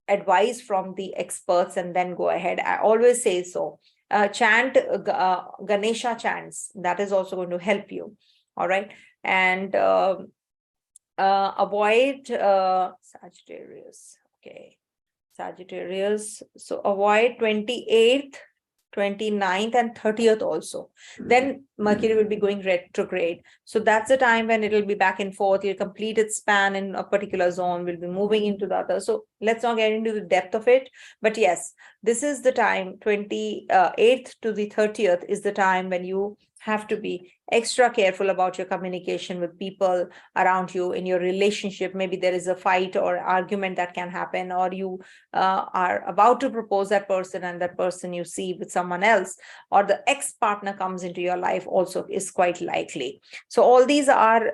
advice from the experts and then go ahead. I always say so. Chant Ganesha chants. That is also going to help you. All right. And avoid Sagittarius. Okay. Sagittarius. So avoid 28th, 29th, and 30th also. Then Mercury will be going retrograde. So that's the time when it will be back and forth. You'll complete its span in a particular zone, will be moving into the other. So let's not get into the depth of it. But yes, this is the time, 28th to the 30th is the time when you have to be extra careful about your communication with people around you in your relationship. Maybe there is a fight or argument that can happen, or you are about to propose that person and that person you see with someone else, or the ex-partner comes into your life also is quite likely. So all these are,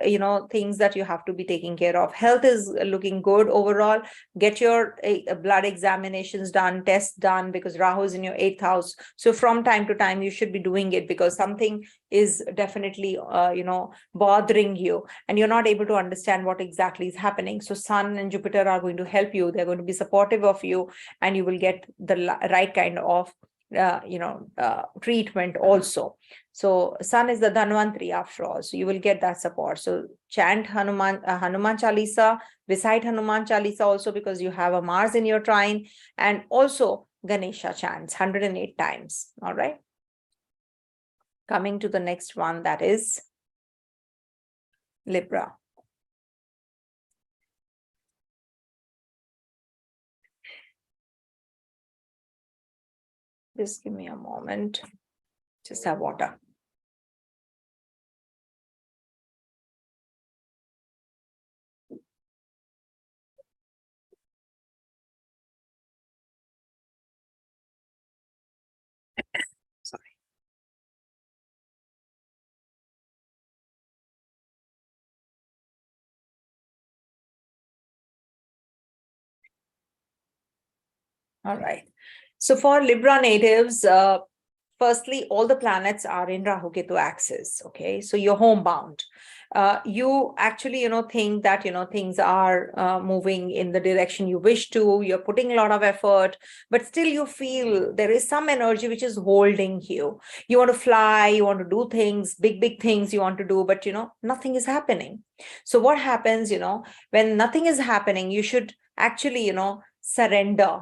things that you have to be taking care of. Health is looking good overall. Get your blood examinations done, tests done, because Rahu is in your 8th house. So from time to time, you should be doing it, because something is definitely, bothering you and you're not able to understand what exactly is happening. So Sun and Jupiter are going to help you. They're going to be supportive of you, and you will get the right kind of treatment also. So Sun is the Dhanvantri after all, so you will get that support. So chant Hanuman Chalisa, recite Hanuman Chalisa also, because you have a Mars in your trine, and also Ganesha chants 108 times. All right. Coming to the next one, that is Libra. Just give me a moment. Just have water. Sorry. All right. So for Libra natives, firstly, all the planets are in Rahu Ketu axis. Okay, so you're homebound. You actually, think that, things are moving in the direction you wish to. You're putting a lot of effort, but still you feel there is some energy which is holding you. You want to fly, you want to do things, big things you want to do, but, nothing is happening. So what happens, when nothing is happening, you should actually, surrender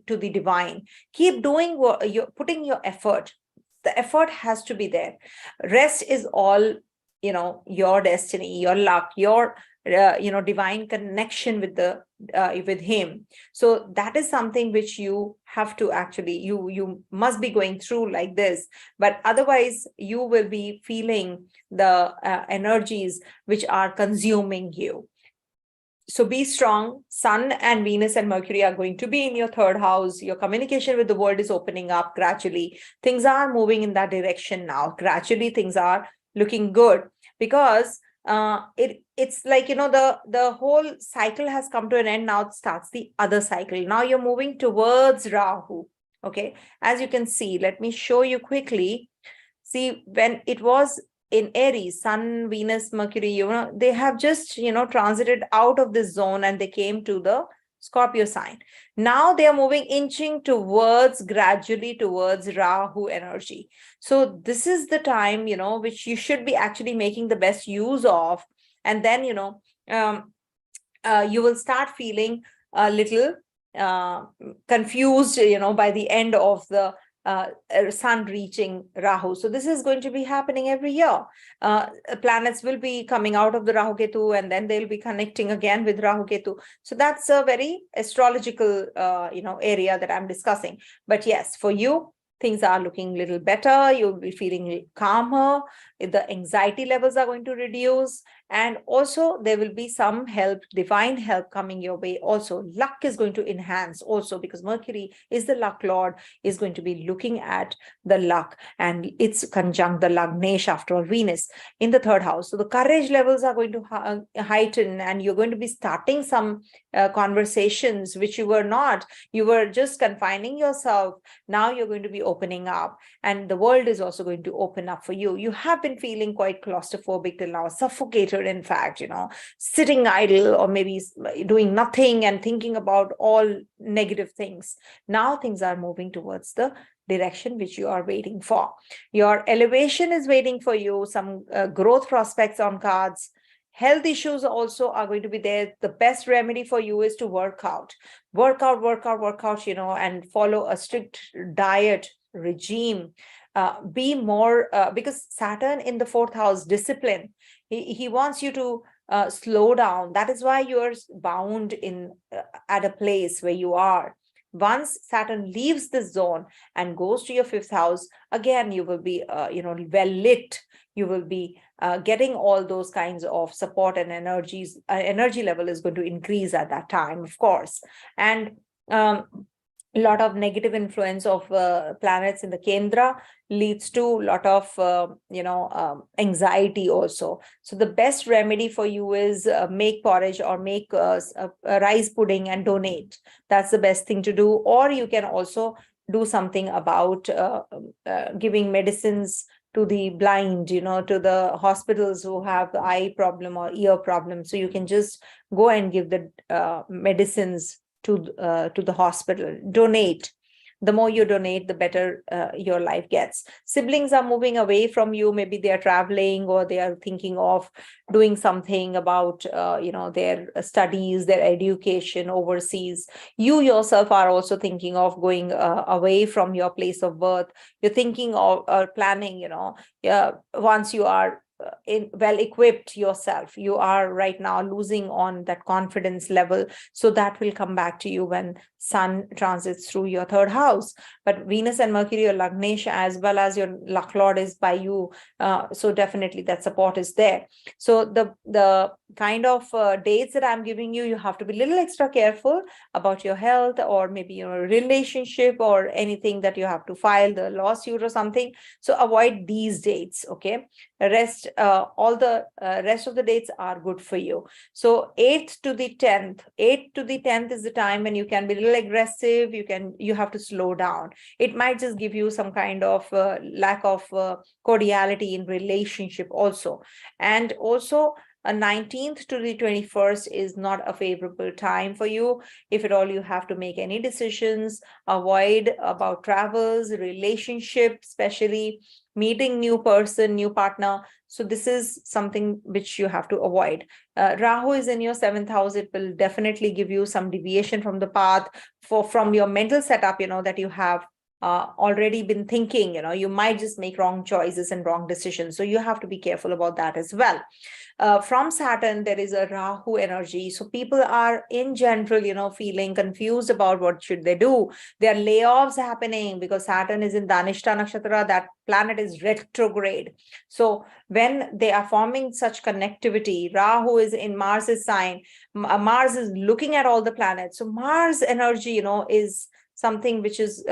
to the divine. Keep doing what you're putting your effort. The effort has to be there. Rest is all, your destiny, your luck, your divine connection with the with him. So that is something which you have to actually, you must be going through like this, but otherwise you will be feeling the energies which are consuming you. So be strong. Sun and Venus and Mercury are going to be in your 3rd house. Your communication with the world is opening up gradually. Things are moving in that direction now. Gradually, things are looking good, because it's like, the whole cycle has come to an end. Now it starts the other cycle. Now you're moving towards Rahu. Okay. As you can see, let me show you quickly. See, when it was in Aries, Sun, Venus, Mercury, they have just, transited out of this zone and they came to the Scorpio sign. Now they are moving, inching gradually towards Rahu energy. So this is the time, which you should be actually making the best use of. And then, you will start feeling a little confused, by the end of the Sun reaching Rahu. So this is going to be happening every year. Planets will be coming out of the Rahu Ketu, and then they'll be connecting again with Rahu Ketu. So that's a very astrological, area that I'm discussing. But yes, for you, things are looking a little better. You'll be feeling calmer. The anxiety levels are going to reduce. And also there will be some help, divine help coming your way. Also, luck is going to enhance also, because Mercury is the luck lord, is going to be looking at the luck, and it's conjunct the Lagnesh, after all, Venus in the 3rd house. So the courage levels are going to heighten, and you're going to be starting some conversations which you were not. You were just confining yourself. Now you're going to be opening up, and the world is also going to open up for you. You have been feeling quite claustrophobic till now, suffocated, in fact, sitting idle, or maybe doing nothing and thinking about all negative things. Now things are moving towards the direction which you are waiting for. Your elevation is waiting for you. Some growth prospects on cards. Health issues also are going to be there. The best remedy for you is to work out, and follow a strict diet regime. Be more, because Saturn in the 4th house, discipline. He wants you to slow down. That is why you're bound in at a place where you are. Once Saturn leaves this zone and goes to your fifth house, again, you will be, well lit. You will be getting all those kinds of support and energies. Energy level is going to increase at that time, of course. And a lot of negative influence of planets in the Kendra leads to a lot of anxiety also. So the best remedy for you is make porridge or make a rice pudding and donate. That's the best thing to do. Or you can also do something about giving medicines to the blind, to the hospitals who have the eye problem or ear problem. So you can just go and give the medicines to the hospital. Donate. The more you donate, the better your life gets. Siblings are moving away from you. Maybe they are traveling, or they are thinking of doing something about their studies, their education overseas. You yourself are also thinking of going away from your place of birth. You're thinking of planning, once you are well equipped yourself, you are right now losing on that confidence level. So that will come back to you when Sun transits through your third house. But Venus and Mercury, your Lagnesh, as well as your luck lord, is by you. So definitely that support is there. So the kind of dates that I'm giving you, you have to be a little extra careful about your health, or maybe your relationship, or anything that you have to file the lawsuit or something. So avoid these dates. Okay. All the rest of the dates are good for you. So 8th to the 10th is the time when you can be a little aggressive. You have to slow down. It might just give you some kind of lack of cordiality in relationship also. And also 19th to the 21st is not a favorable time for you. If at all you have to make any decisions, avoid about travels, relationship, especially meeting new person, new partner. So this is something which you have to avoid. Rahu is in your seventh house. It will definitely give you some deviation from the path from your mental setup, that you have already been thinking. You might just make wrong choices and wrong decisions. So you have to be careful about that as well. From Saturn, there is a Rahu energy. So people are in general, feeling confused about what should they do. There are layoffs happening because Saturn is in Dhanishta Nakshatra. That planet is retrograde. So when they are forming such connectivity, Rahu is in Mars's sign. Mars is looking at all the planets. So Mars energy, is something which is,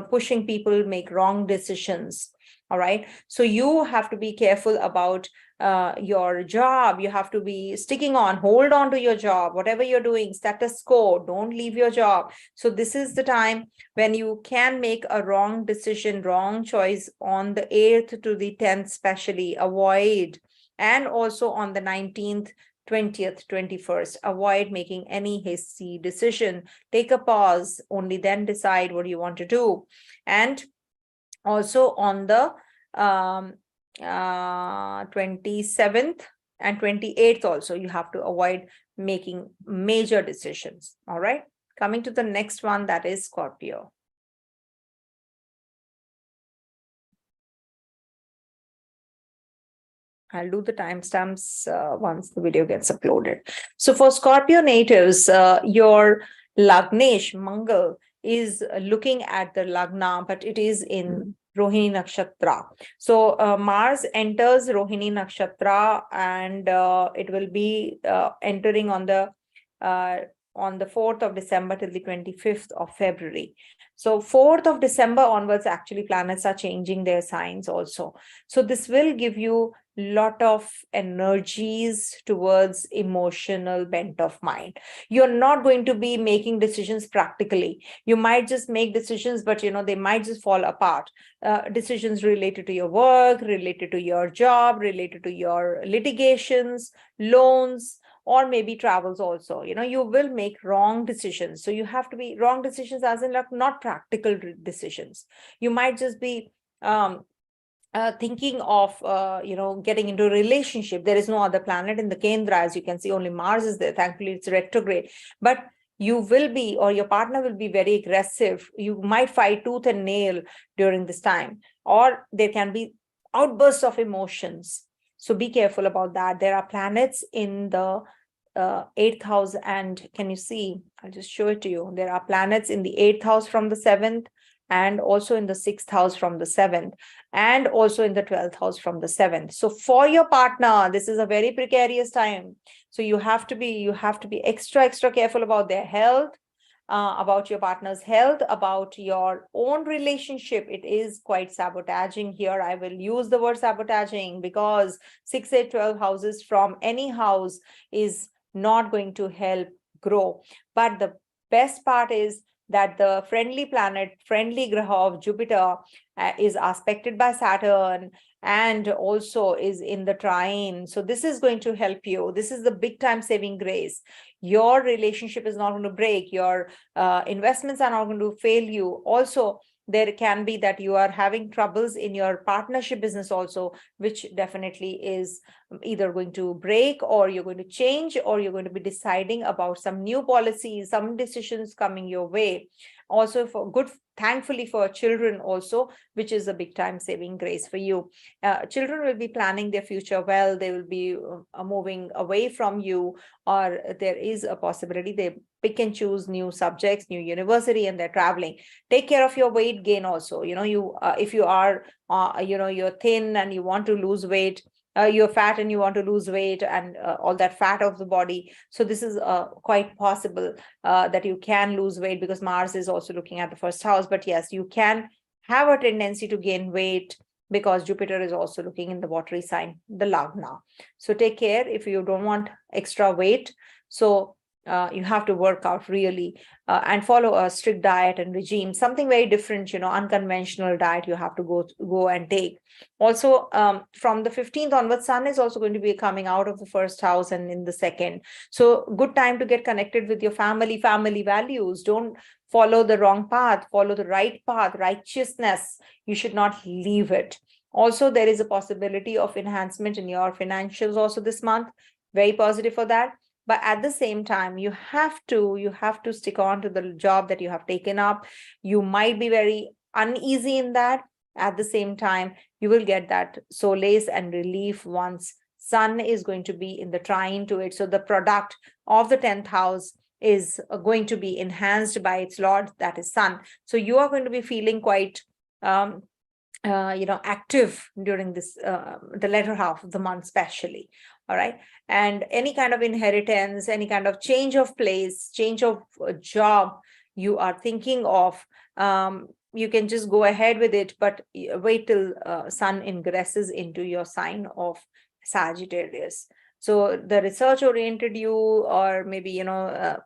pushing people make wrong decisions. All right. So you have to be careful about your job. You have to be hold on to your job, whatever you're doing, status quo, don't leave your job. So this is the time when you can make a wrong decision, wrong choice on the 8th to the 10th, especially avoid. And also on the 19th, 20th, 21st, avoid making any hasty decision. Take a pause, only then decide what you want to do. And also on the 27th and 28th also, you have to avoid making major decisions. All right. Coming to the next one, that is Scorpio. I'll do the timestamps once the video gets uploaded. So for Scorpio natives, your Lagnesh, Mangal, is looking at the Lagna, but it is in Rohini Nakshatra. So Mars enters Rohini Nakshatra, and it will be entering on the 4th of December till the 25th of February. So 4th of December onwards, actually planets are changing their signs also. So this will give you lot of energies towards emotional bent of mind. You're not going to be making decisions practically. You might just make decisions, but they might just fall apart. Decisions related to your work, related to your job, related to your litigations, loans, or maybe travels also. You will make wrong decisions. So you have to be wrong decisions as in not practical decisions. You might just be thinking of getting into a relationship. There is no other planet in the Kendra, as you can see. Only Mars is there. Thankfully, it's retrograde. But you will be, or your partner will be very aggressive. You might fight tooth and nail during this time, or there can be outbursts of emotions. So be careful about that. There are planets in the 8th house, and can you see, I'll just show it to you. There are planets in the 8th house from the 7th, and also in the 6th house from the 7th, and also in the 12th house from the 7th. So for your partner, this is a very precarious time. So you have to be extra careful about their health, about your partner's health, about your own relationship. It is quite sabotaging here. I will use the word sabotaging because 6, 8, 12 houses from any house is not going to help grow. But the best part is that the friendly planet, friendly graha of Jupiter is aspected by Saturn and also is in the trine. So this is going to help you. This is the big time saving grace. Your relationship is not going to break. Your investments are not going to fail you. Also, there can be that you are having troubles in your partnership business also, which definitely is either going to break, or you're going to change, or you're going to be deciding about some new policies, some decisions coming your way. Also for good, thankfully for children also, which is a big time saving grace for you. Children will be planning their future well. They will be moving away from you, or there is a possibility they pick and choose new subjects, new university, and they're traveling. Take care of your weight gain also. You if you are you're thin and you want to lose weight, you're fat and you want to lose weight, and all that fat of the body. So this is quite possible that you can lose weight, because Mars is also looking at the first house. But yes, you can have a tendency to gain weight because Jupiter is also looking in the watery sign, the Lagna. So take care if you don't want extra weight. So you have to work out really and follow a strict diet and regime, something very different, unconventional diet you have to go and take. Also, from the 15th onwards, Sun is also going to be coming out of the first house and in the second. So good time to get connected with your family values. Don't follow the wrong path, follow the right path, righteousness. You should not leave it. Also, there is a possibility of enhancement in your financials also this month. Very positive for that. But at the same time, you have to stick on to the job that you have taken up. You might be very uneasy in that. At the same time, you will get that solace and relief once Sun is going to be in the trine to it. So the product of the 10th house is going to be enhanced by its lord, that is Sun. So you are going to be feeling quite active during this the latter half of the month especially. All right. And any kind of inheritance, any kind of change of place, change of job you are thinking of, you can just go ahead with it, but wait till Sun ingresses into your sign of Sagittarius. So the research oriented you, or maybe,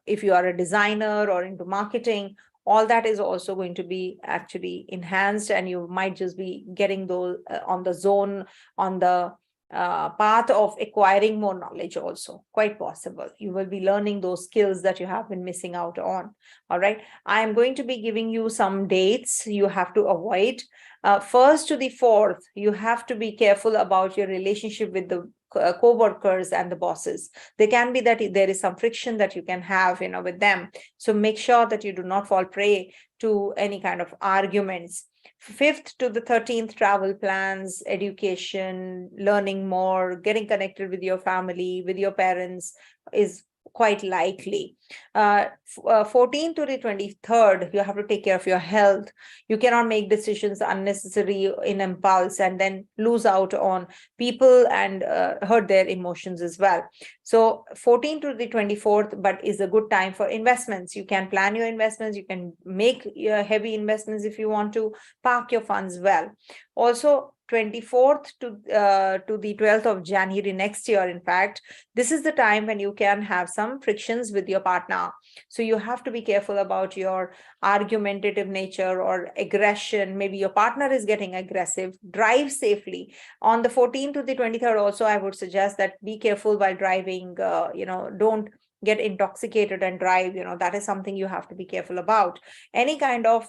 if you are a designer or into marketing, all that is also going to be actually enhanced, and you might just be getting those on the zone, on the path of acquiring more knowledge also. Quite possible. You will be learning those skills that you have been missing out on. All right. I am going to be giving you some dates you have to avoid. 1st to the 4th, you have to be careful about your relationship with the co-workers and the bosses. There can be that there is some friction that you can have, with them. So make sure that you do not fall prey to any kind of arguments. 5th to the 13th, travel plans, education, learning more, getting connected with your family, with your parents is quite likely. 14th to the 23rd, you have to take care of your health. You cannot make decisions unnecessary in impulse and then lose out on people and hurt their emotions as well. So 14th to the 24th, but is a good time for investments. You can plan your investments. You can make heavy investments if you want to park your funds well. Also, 24th to the 12th of January next year, in fact, this is the time when you can have some frictions with your partner. So you have to be careful about your argumentative nature or aggression. Maybe your partner is getting aggressive. Drive safely. On the 14th to the 23rd also, I would suggest that be careful while driving. Don't get intoxicated and drive. That is something you have to be careful about. Any kind of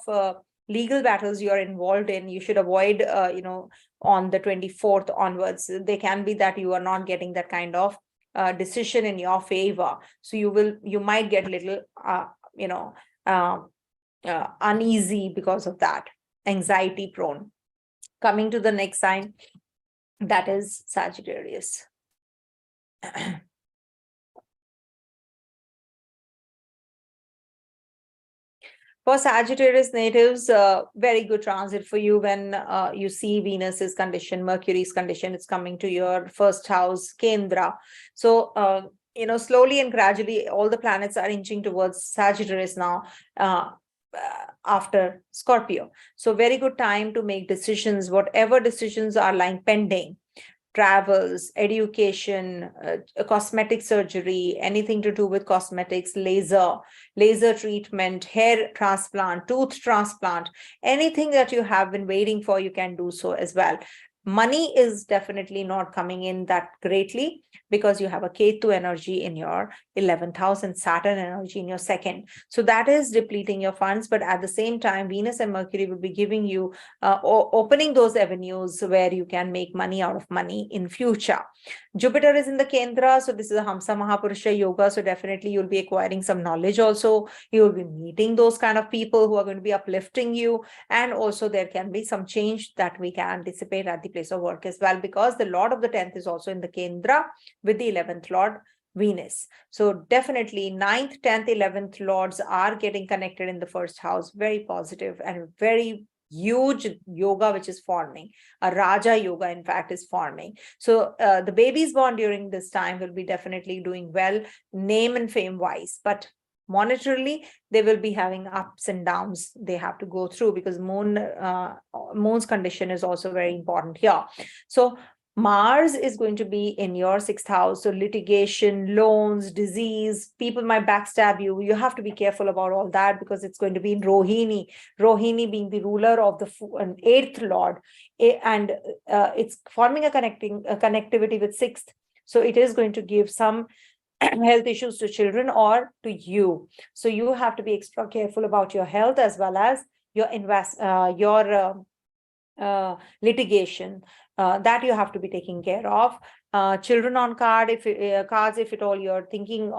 legal battles you're involved in, you should avoid, on the 24th onwards. They can be that you are not getting that kind of decision in your favor. So you might get a little, uneasy because of that, anxiety prone. Coming to the next sign, that is Sagittarius. For Sagittarius natives, very good transit for you when you see Venus's condition, Mercury's condition. It's coming to your first house, Kendra. So, slowly and gradually, all the planets are inching towards Sagittarius now. After Scorpio. So very good time to make decisions, whatever decisions are lying pending, travels, education, cosmetic surgery, anything to do with cosmetics, laser treatment, hair transplant, tooth transplant, anything that you have been waiting for, you can do so as well. Money is definitely not coming in that greatly because you have a Ketu energy in your 11th house and Saturn energy in your second. So that is depleting your funds. But at the same time, Venus and Mercury will be giving you, opening those avenues where you can make money out of money in future. Jupiter is in the Kendra. So this is a Hamsa Mahapurusha yoga. So definitely you'll be acquiring some knowledge also. You will be meeting those kind of people who are going to be uplifting you. And also there can be some change that we can anticipate at the place of work as well, because the Lord of the 10th is also in the Kendra with the 11th Lord, Venus. So definitely 9th, 10th, 11th Lords are getting connected in the first house. Very positive and very huge yoga which is forming. A Raja yoga, in fact, is forming. So the babies born during this time will be definitely doing well, name and fame wise. But monetarily, they will be having ups and downs they have to go through, because moon's condition is also very important here. So Mars is going to be in your 6th house. So litigation, loans, disease, people might backstab you. You have to be careful about all that because it's going to be in Rohini. Rohini being the ruler of the 8th Lord. And it's forming a connectivity with 6th. So it is going to give some health issues to children or to you. So you have to be extra careful about your health as well as your litigation that you have to be taking care of. Children on cards, if at all you're thinking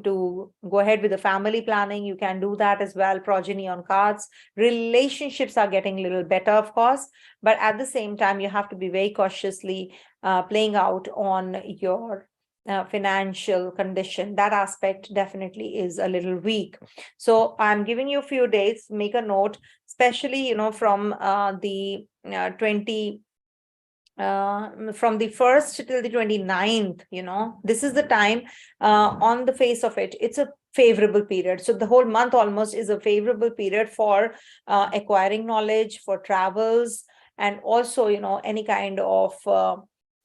to go ahead with the family planning, you can do that as well. Progeny on cards. Relationships are getting a little better, of course, but at the same time, you have to be very cautiously playing out on your financial condition. That aspect definitely is a little weak. So I'm giving you a few days. Make a note, especially from the 20 from the 1st till the 29th. This is the time, on the face of it, it's a favorable period. So the whole month almost is a favorable period for acquiring knowledge, for travels, and also any kind of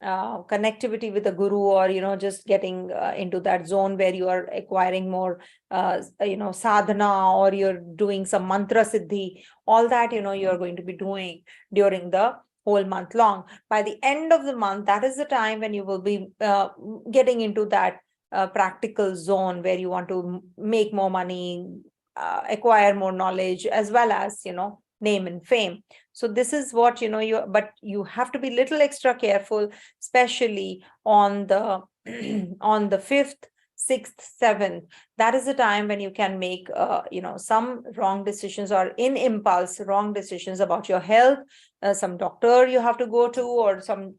connectivity with a guru, or just getting into that zone where you are acquiring more sadhana, or you're doing some mantra siddhi. All that you're going to be doing during the whole month long. By the end of the month, that is the time when you will be getting into that practical zone where you want to make more money, acquire more knowledge, as well as name and fame. So this is what but you have to be little extra careful, especially on the on the 5th, 6th, 7th. That is the time when you can make some wrong decisions, or in impulse wrong decisions about your health. Some doctor you have to go to, or some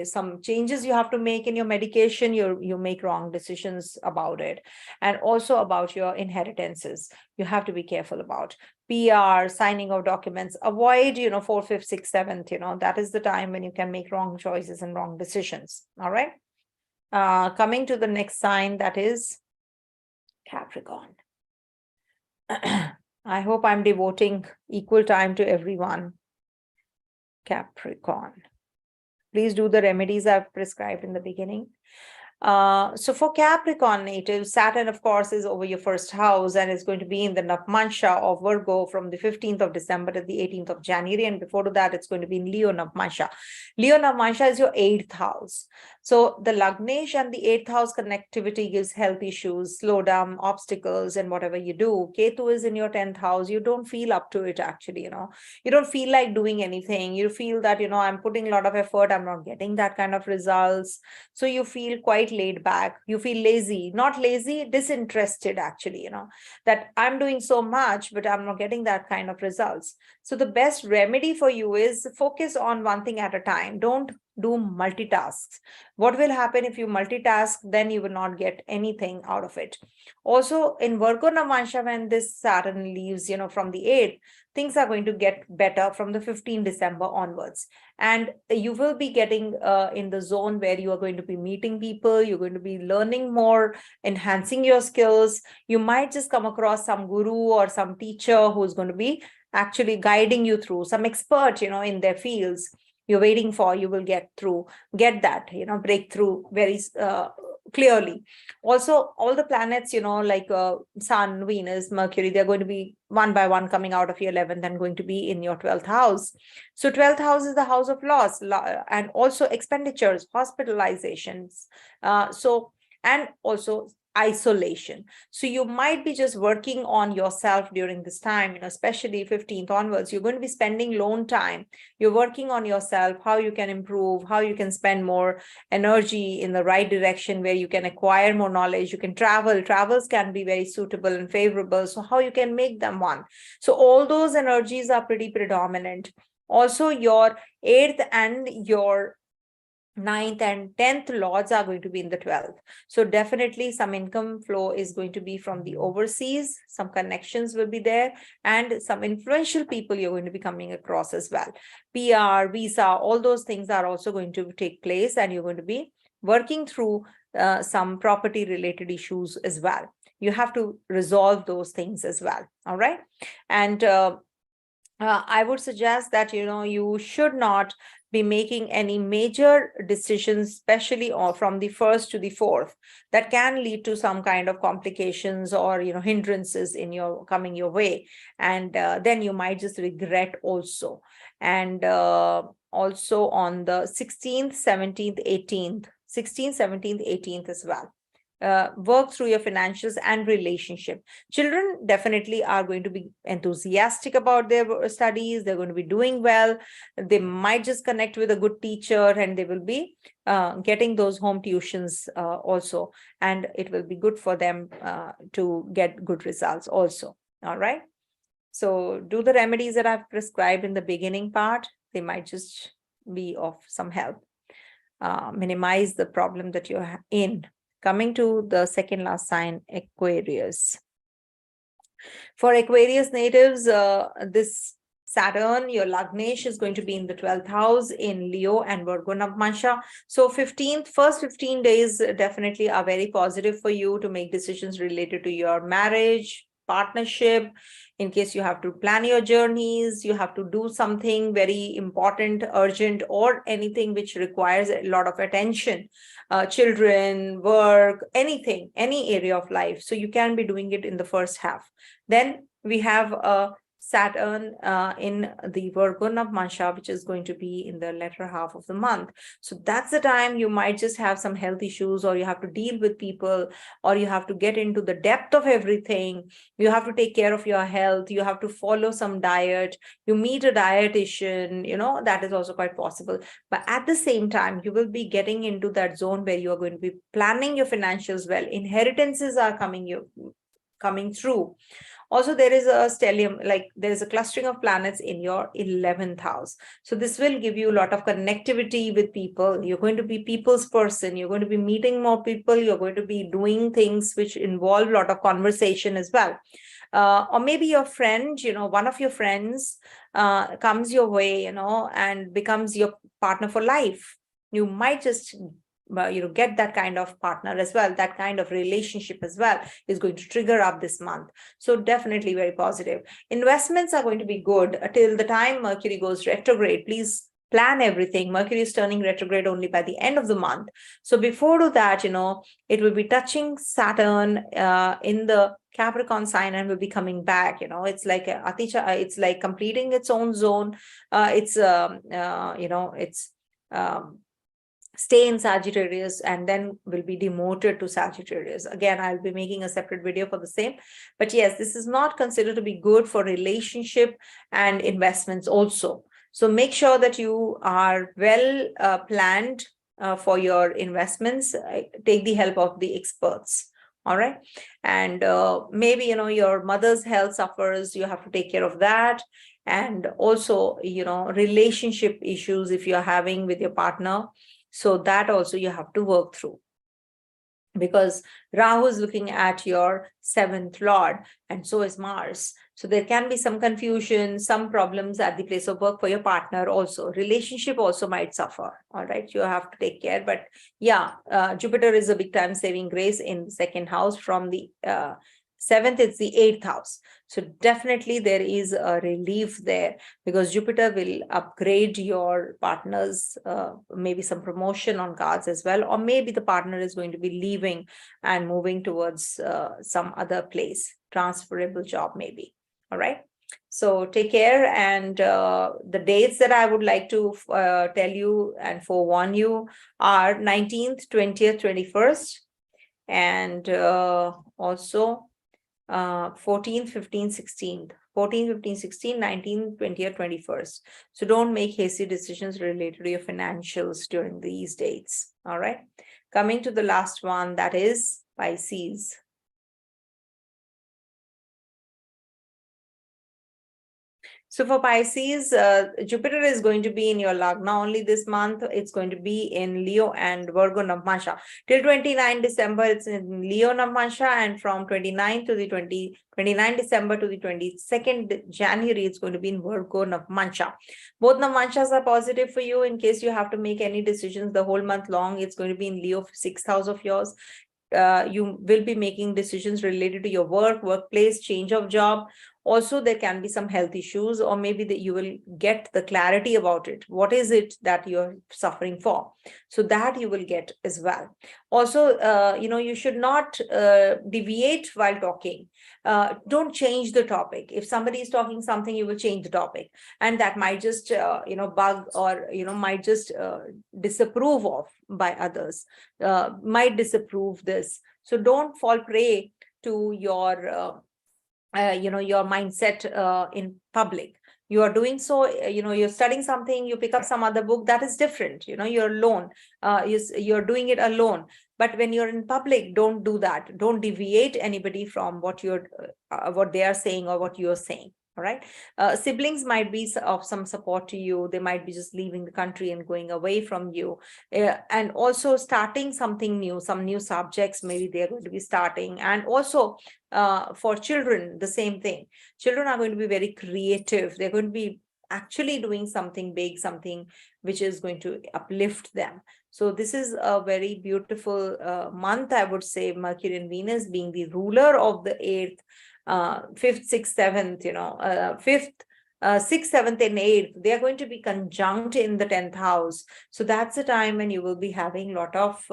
some changes you have to make in your medication. You make wrong decisions about it. And also about your inheritances, you have to be careful about PR, signing of documents. Avoid 4th, 5th, 6th, 7th. That is the time when you can make wrong choices and wrong decisions. All right. Coming to the next sign, that is Capricorn. I hope I'm devoting equal time to everyone. Capricorn. Please do the remedies I've prescribed in the beginning. So for Capricorn natives, Saturn, of course, is over your 1st house and is going to be in the Navamsa of Virgo from the 15th of December to the 18th of January. And before that, it's going to be in Leo Navamsa. Leo Navamsa is your 8th house. So the Lagnesh and the 8th house connectivity gives health issues, slowdown, obstacles, and whatever you do. Ketu is in your 10th house. You don't feel up to it, actually. You don't feel like doing anything. You feel that, I'm putting a lot of effort. I'm not getting that kind of results. So you feel quite laid back. You feel lazy, not lazy, disinterested, actually, that I'm doing so much, but I'm not getting that kind of results. So the best remedy for you is focus on one thing at a time. Don't do multitasks. What will happen if you multitask? Then you will not get anything out of it. Also, in Virgo Navamsa, when this Saturn leaves, from the 8th, things are going to get better from the 15th December onwards. And you will be getting in the zone where you are going to be meeting people, you're going to be learning more, enhancing your skills. You might just come across some guru or some teacher who's going to be actually guiding you through, some expert, in their fields you're waiting for. You will get that, breakthrough very clearly. Also, all the planets, like Sun, Venus, Mercury, they're going to be one by one coming out of your 11th and going to be in your 12th house. So 12th house is the house of loss, and also expenditures, hospitalizations. And also isolation. So you might be just working on yourself during this time, especially 15th onwards. You're going to be spending alone time. You're working on yourself, how you can improve, how you can spend more energy in the right direction, where you can acquire more knowledge. You can travel. Travels can be very suitable and favorable. So how you can make them one. So all those energies are pretty predominant. Also, your 8th and your 9th and 10th lords are going to be in the 12th. So definitely some income flow is going to be from the overseas. Some connections will be there, and some influential people you're going to be coming across as well. PR, visa, all those things are also going to take place, and you're going to be working through some property related issues as well. You have to resolve those things as well. All right. And I would suggest that, you should not be making any major decisions, especially from the 1st to the 4th, that can lead to some kind of complications or, hindrances in your coming your way. And then you might just regret also. And also on the 16th, 17th, 18th, 16th, 17th, 18th as well. Work through your financials and relationship. Children definitely are going to be enthusiastic about their studies. They're going to be doing well. They might just connect with a good teacher, and they will be getting those home tuitions also. And it will be good for them to get good results also. All right. So do the remedies that I've prescribed in the beginning part. They might just be of some help. Minimize the problem that you're in. Coming to the second last sign, Aquarius. For Aquarius natives, this Saturn, your Lagnesh, is going to be in the 12th house in Leo and Virgo Navamsa. So first 15 days definitely are very positive for you to make decisions related to your marriage, partnership. In case you have to plan your journeys, you have to do something very important, urgent, or anything which requires a lot of attention, children, work, anything, any area of life. So you can be doing it in the first half. Then we have Saturn in the Virgo Navamsa, which is going to be in the latter half of the month. So that's the time you might just have some health issues, or you have to deal with people, or you have to get into the depth of everything. You have to take care of your health. You have to follow some diet. You meet a dietitian, that is also quite possible. But at the same time, you will be getting into that zone where you are going to be planning your financials well. Inheritances are coming through. Also, there is a stellium, like there is a clustering of planets in your 11th house. So this will give you a lot of connectivity with people. You're going to be people's person. You're going to be meeting more people. You're going to be doing things which involve a lot of conversation as well. Or maybe your friend, one of your friends comes your way, and becomes your partner for life. You might just get that kind of partner as well. That kind of relationship as well is going to trigger up this month. So definitely very positive. Investments are going to be good till the time Mercury goes retrograde. Please plan everything. Mercury is turning retrograde only by the end of the month. So before that, it will be touching Saturn in the Capricorn sign and will be coming back. It's like it's like completing its own zone. Stay in Sagittarius and then will be demoted to Sagittarius. Again, I'll be making a separate video for the same. But yes, this is not considered to be good for relationship and investments also. So make sure that you are well planned for your investments. Take the help of the experts All right. And maybe, your mother's health suffers, you have to take care of that. And also, relationship issues if you're having with your partner. So that also you have to work through, because Rahu is looking at your seventh lord, and so is Mars. So there can be some confusion, some problems at the place of work for your partner also. Relationship also might suffer. All right, you have to take care. But yeah, Jupiter is a big time saving grace in the second house. From the seventh, it's the eighth house. So definitely there is a relief there, because Jupiter will upgrade your partner's, maybe some promotion on cards as well, or maybe the partner is going to be leaving and moving towards some other place, transferable job maybe. All right. So take care. And the dates that I would like to tell you and forewarn you are 19th, 20th, 21st, and also 14th, 15th, 16th, 14, 15, 16, 19, 20, or 21st. So don't make hasty decisions related to your financials during these dates. All right. Coming to the last one, that is Pisces. So for Pisces, Jupiter is going to be in your Lagna only this month. It's going to be in Leo and Virgo Navamsa. Till 29 December, it's in Leo Navamsa, and from 29 to the 29 December to the 22nd January, it's going to be in Virgo Navamsa. Both Navamsas are positive for you in case you have to make any decisions the whole month long. It's going to be in Leo, 6th house of yours. You will be making decisions related to your work, workplace, change of job. Also, there can be some health issues, or maybe that you will get the clarity about it. What is it that you're suffering for? So that you will get as well. Also, you should not deviate while talking. Don't change the topic. If somebody is talking something, you will change the topic, and that might just bug, or might just disapprove of by others, might disapprove this. So don't fall prey to your your mindset in public. You are doing so, you're studying something, you pick up some other book, that is different. You're alone, you're doing it alone. But when you're in public, don't do that. Don't deviate anybody from what they are saying or what you're saying. All right. Siblings might be of some support to you. They might be just leaving the country and going away from you. And also starting something new, some new subjects, maybe they're going to be starting. And also for children, the same thing. Children are going to be very creative. They're going to be actually doing something big, something which is going to uplift them. So this is a very beautiful month, I would say. Mercury and Venus being the ruler of the 8th, 5th, 6th, 7th, 5th, 6th, 7th, and 8th, they are going to be conjunct in the 10th house. So that's the time when you will be having a lot of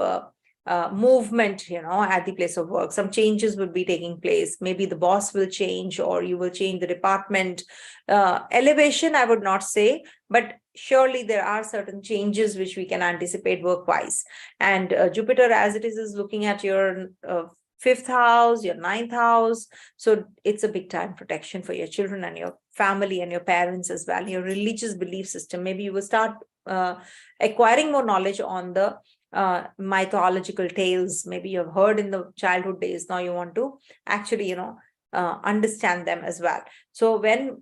movement, at the place of work. Some changes will be taking place. Maybe the boss will change, or you will change the department. Elevation, I would not say, but surely there are certain changes which we can anticipate work-wise. And Jupiter, as it is looking at your 5th house, your 9th house. So it's a big time protection for your children and your family and your parents as well, your religious belief system. Maybe you will start acquiring more knowledge on the mythological tales. Maybe you've heard in the childhood days. Now you want to actually, understand them as well. So when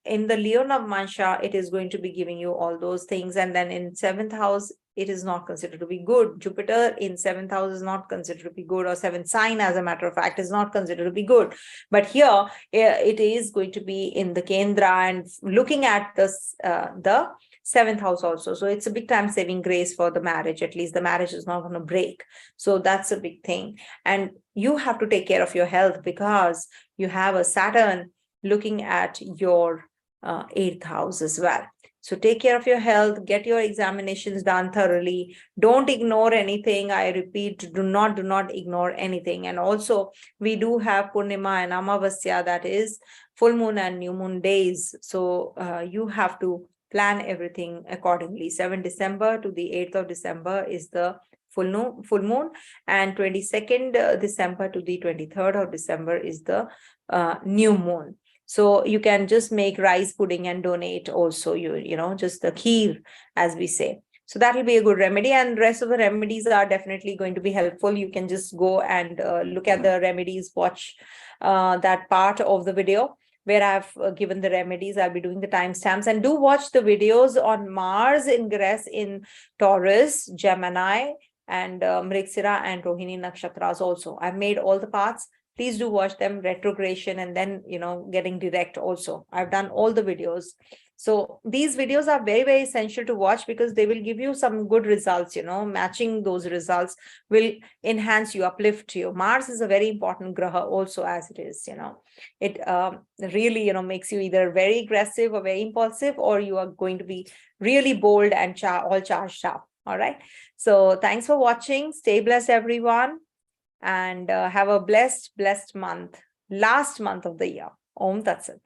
in the Leo Navamsa, it is going to be giving you all those things. And then in 7th house, it is not considered to be good. Jupiter in 7th house is not considered to be good, or 7th sign, as a matter of fact, is not considered to be good. But here it is going to be in the Kendra and looking at this, the 7th house also. So it's a big time saving grace for the marriage. At least the marriage is not going to break. So that's a big thing. And you have to take care of your health, because you have a Saturn looking at your 8th house as well. So take care of your health, get your examinations done thoroughly. Don't ignore anything. I repeat, do not ignore anything. And also, we do have Purnima and Amavasya, that is full moon and new moon days. So you have to plan everything accordingly. 7 December to the 8th of December is the full moon, and 22nd December to the 23rd of December is the new moon. So you can just make rice pudding and donate also, just the kheer, as we say. So that will be a good remedy, and rest of the remedies are definitely going to be helpful. You can just go and look at the remedies, watch that part of the video where I've given the remedies. I'll be doing the timestamps, and do watch the videos on Mars ingress in Taurus, Gemini, and Mriksira and Rohini nakshatras also. I've made all the parts. Please do watch them, retrogression, and then, getting direct also. I've done all the videos. So these videos are very, very essential to watch because they will give you some good results. Matching those results will enhance you, uplift you. Mars is a very important graha also, as it is. It really, makes you either very aggressive or very impulsive, or you are going to be really bold and all charged up. All right. So thanks for watching. Stay blessed, everyone. And have a blessed month, last month of the year. Om Tat Sat.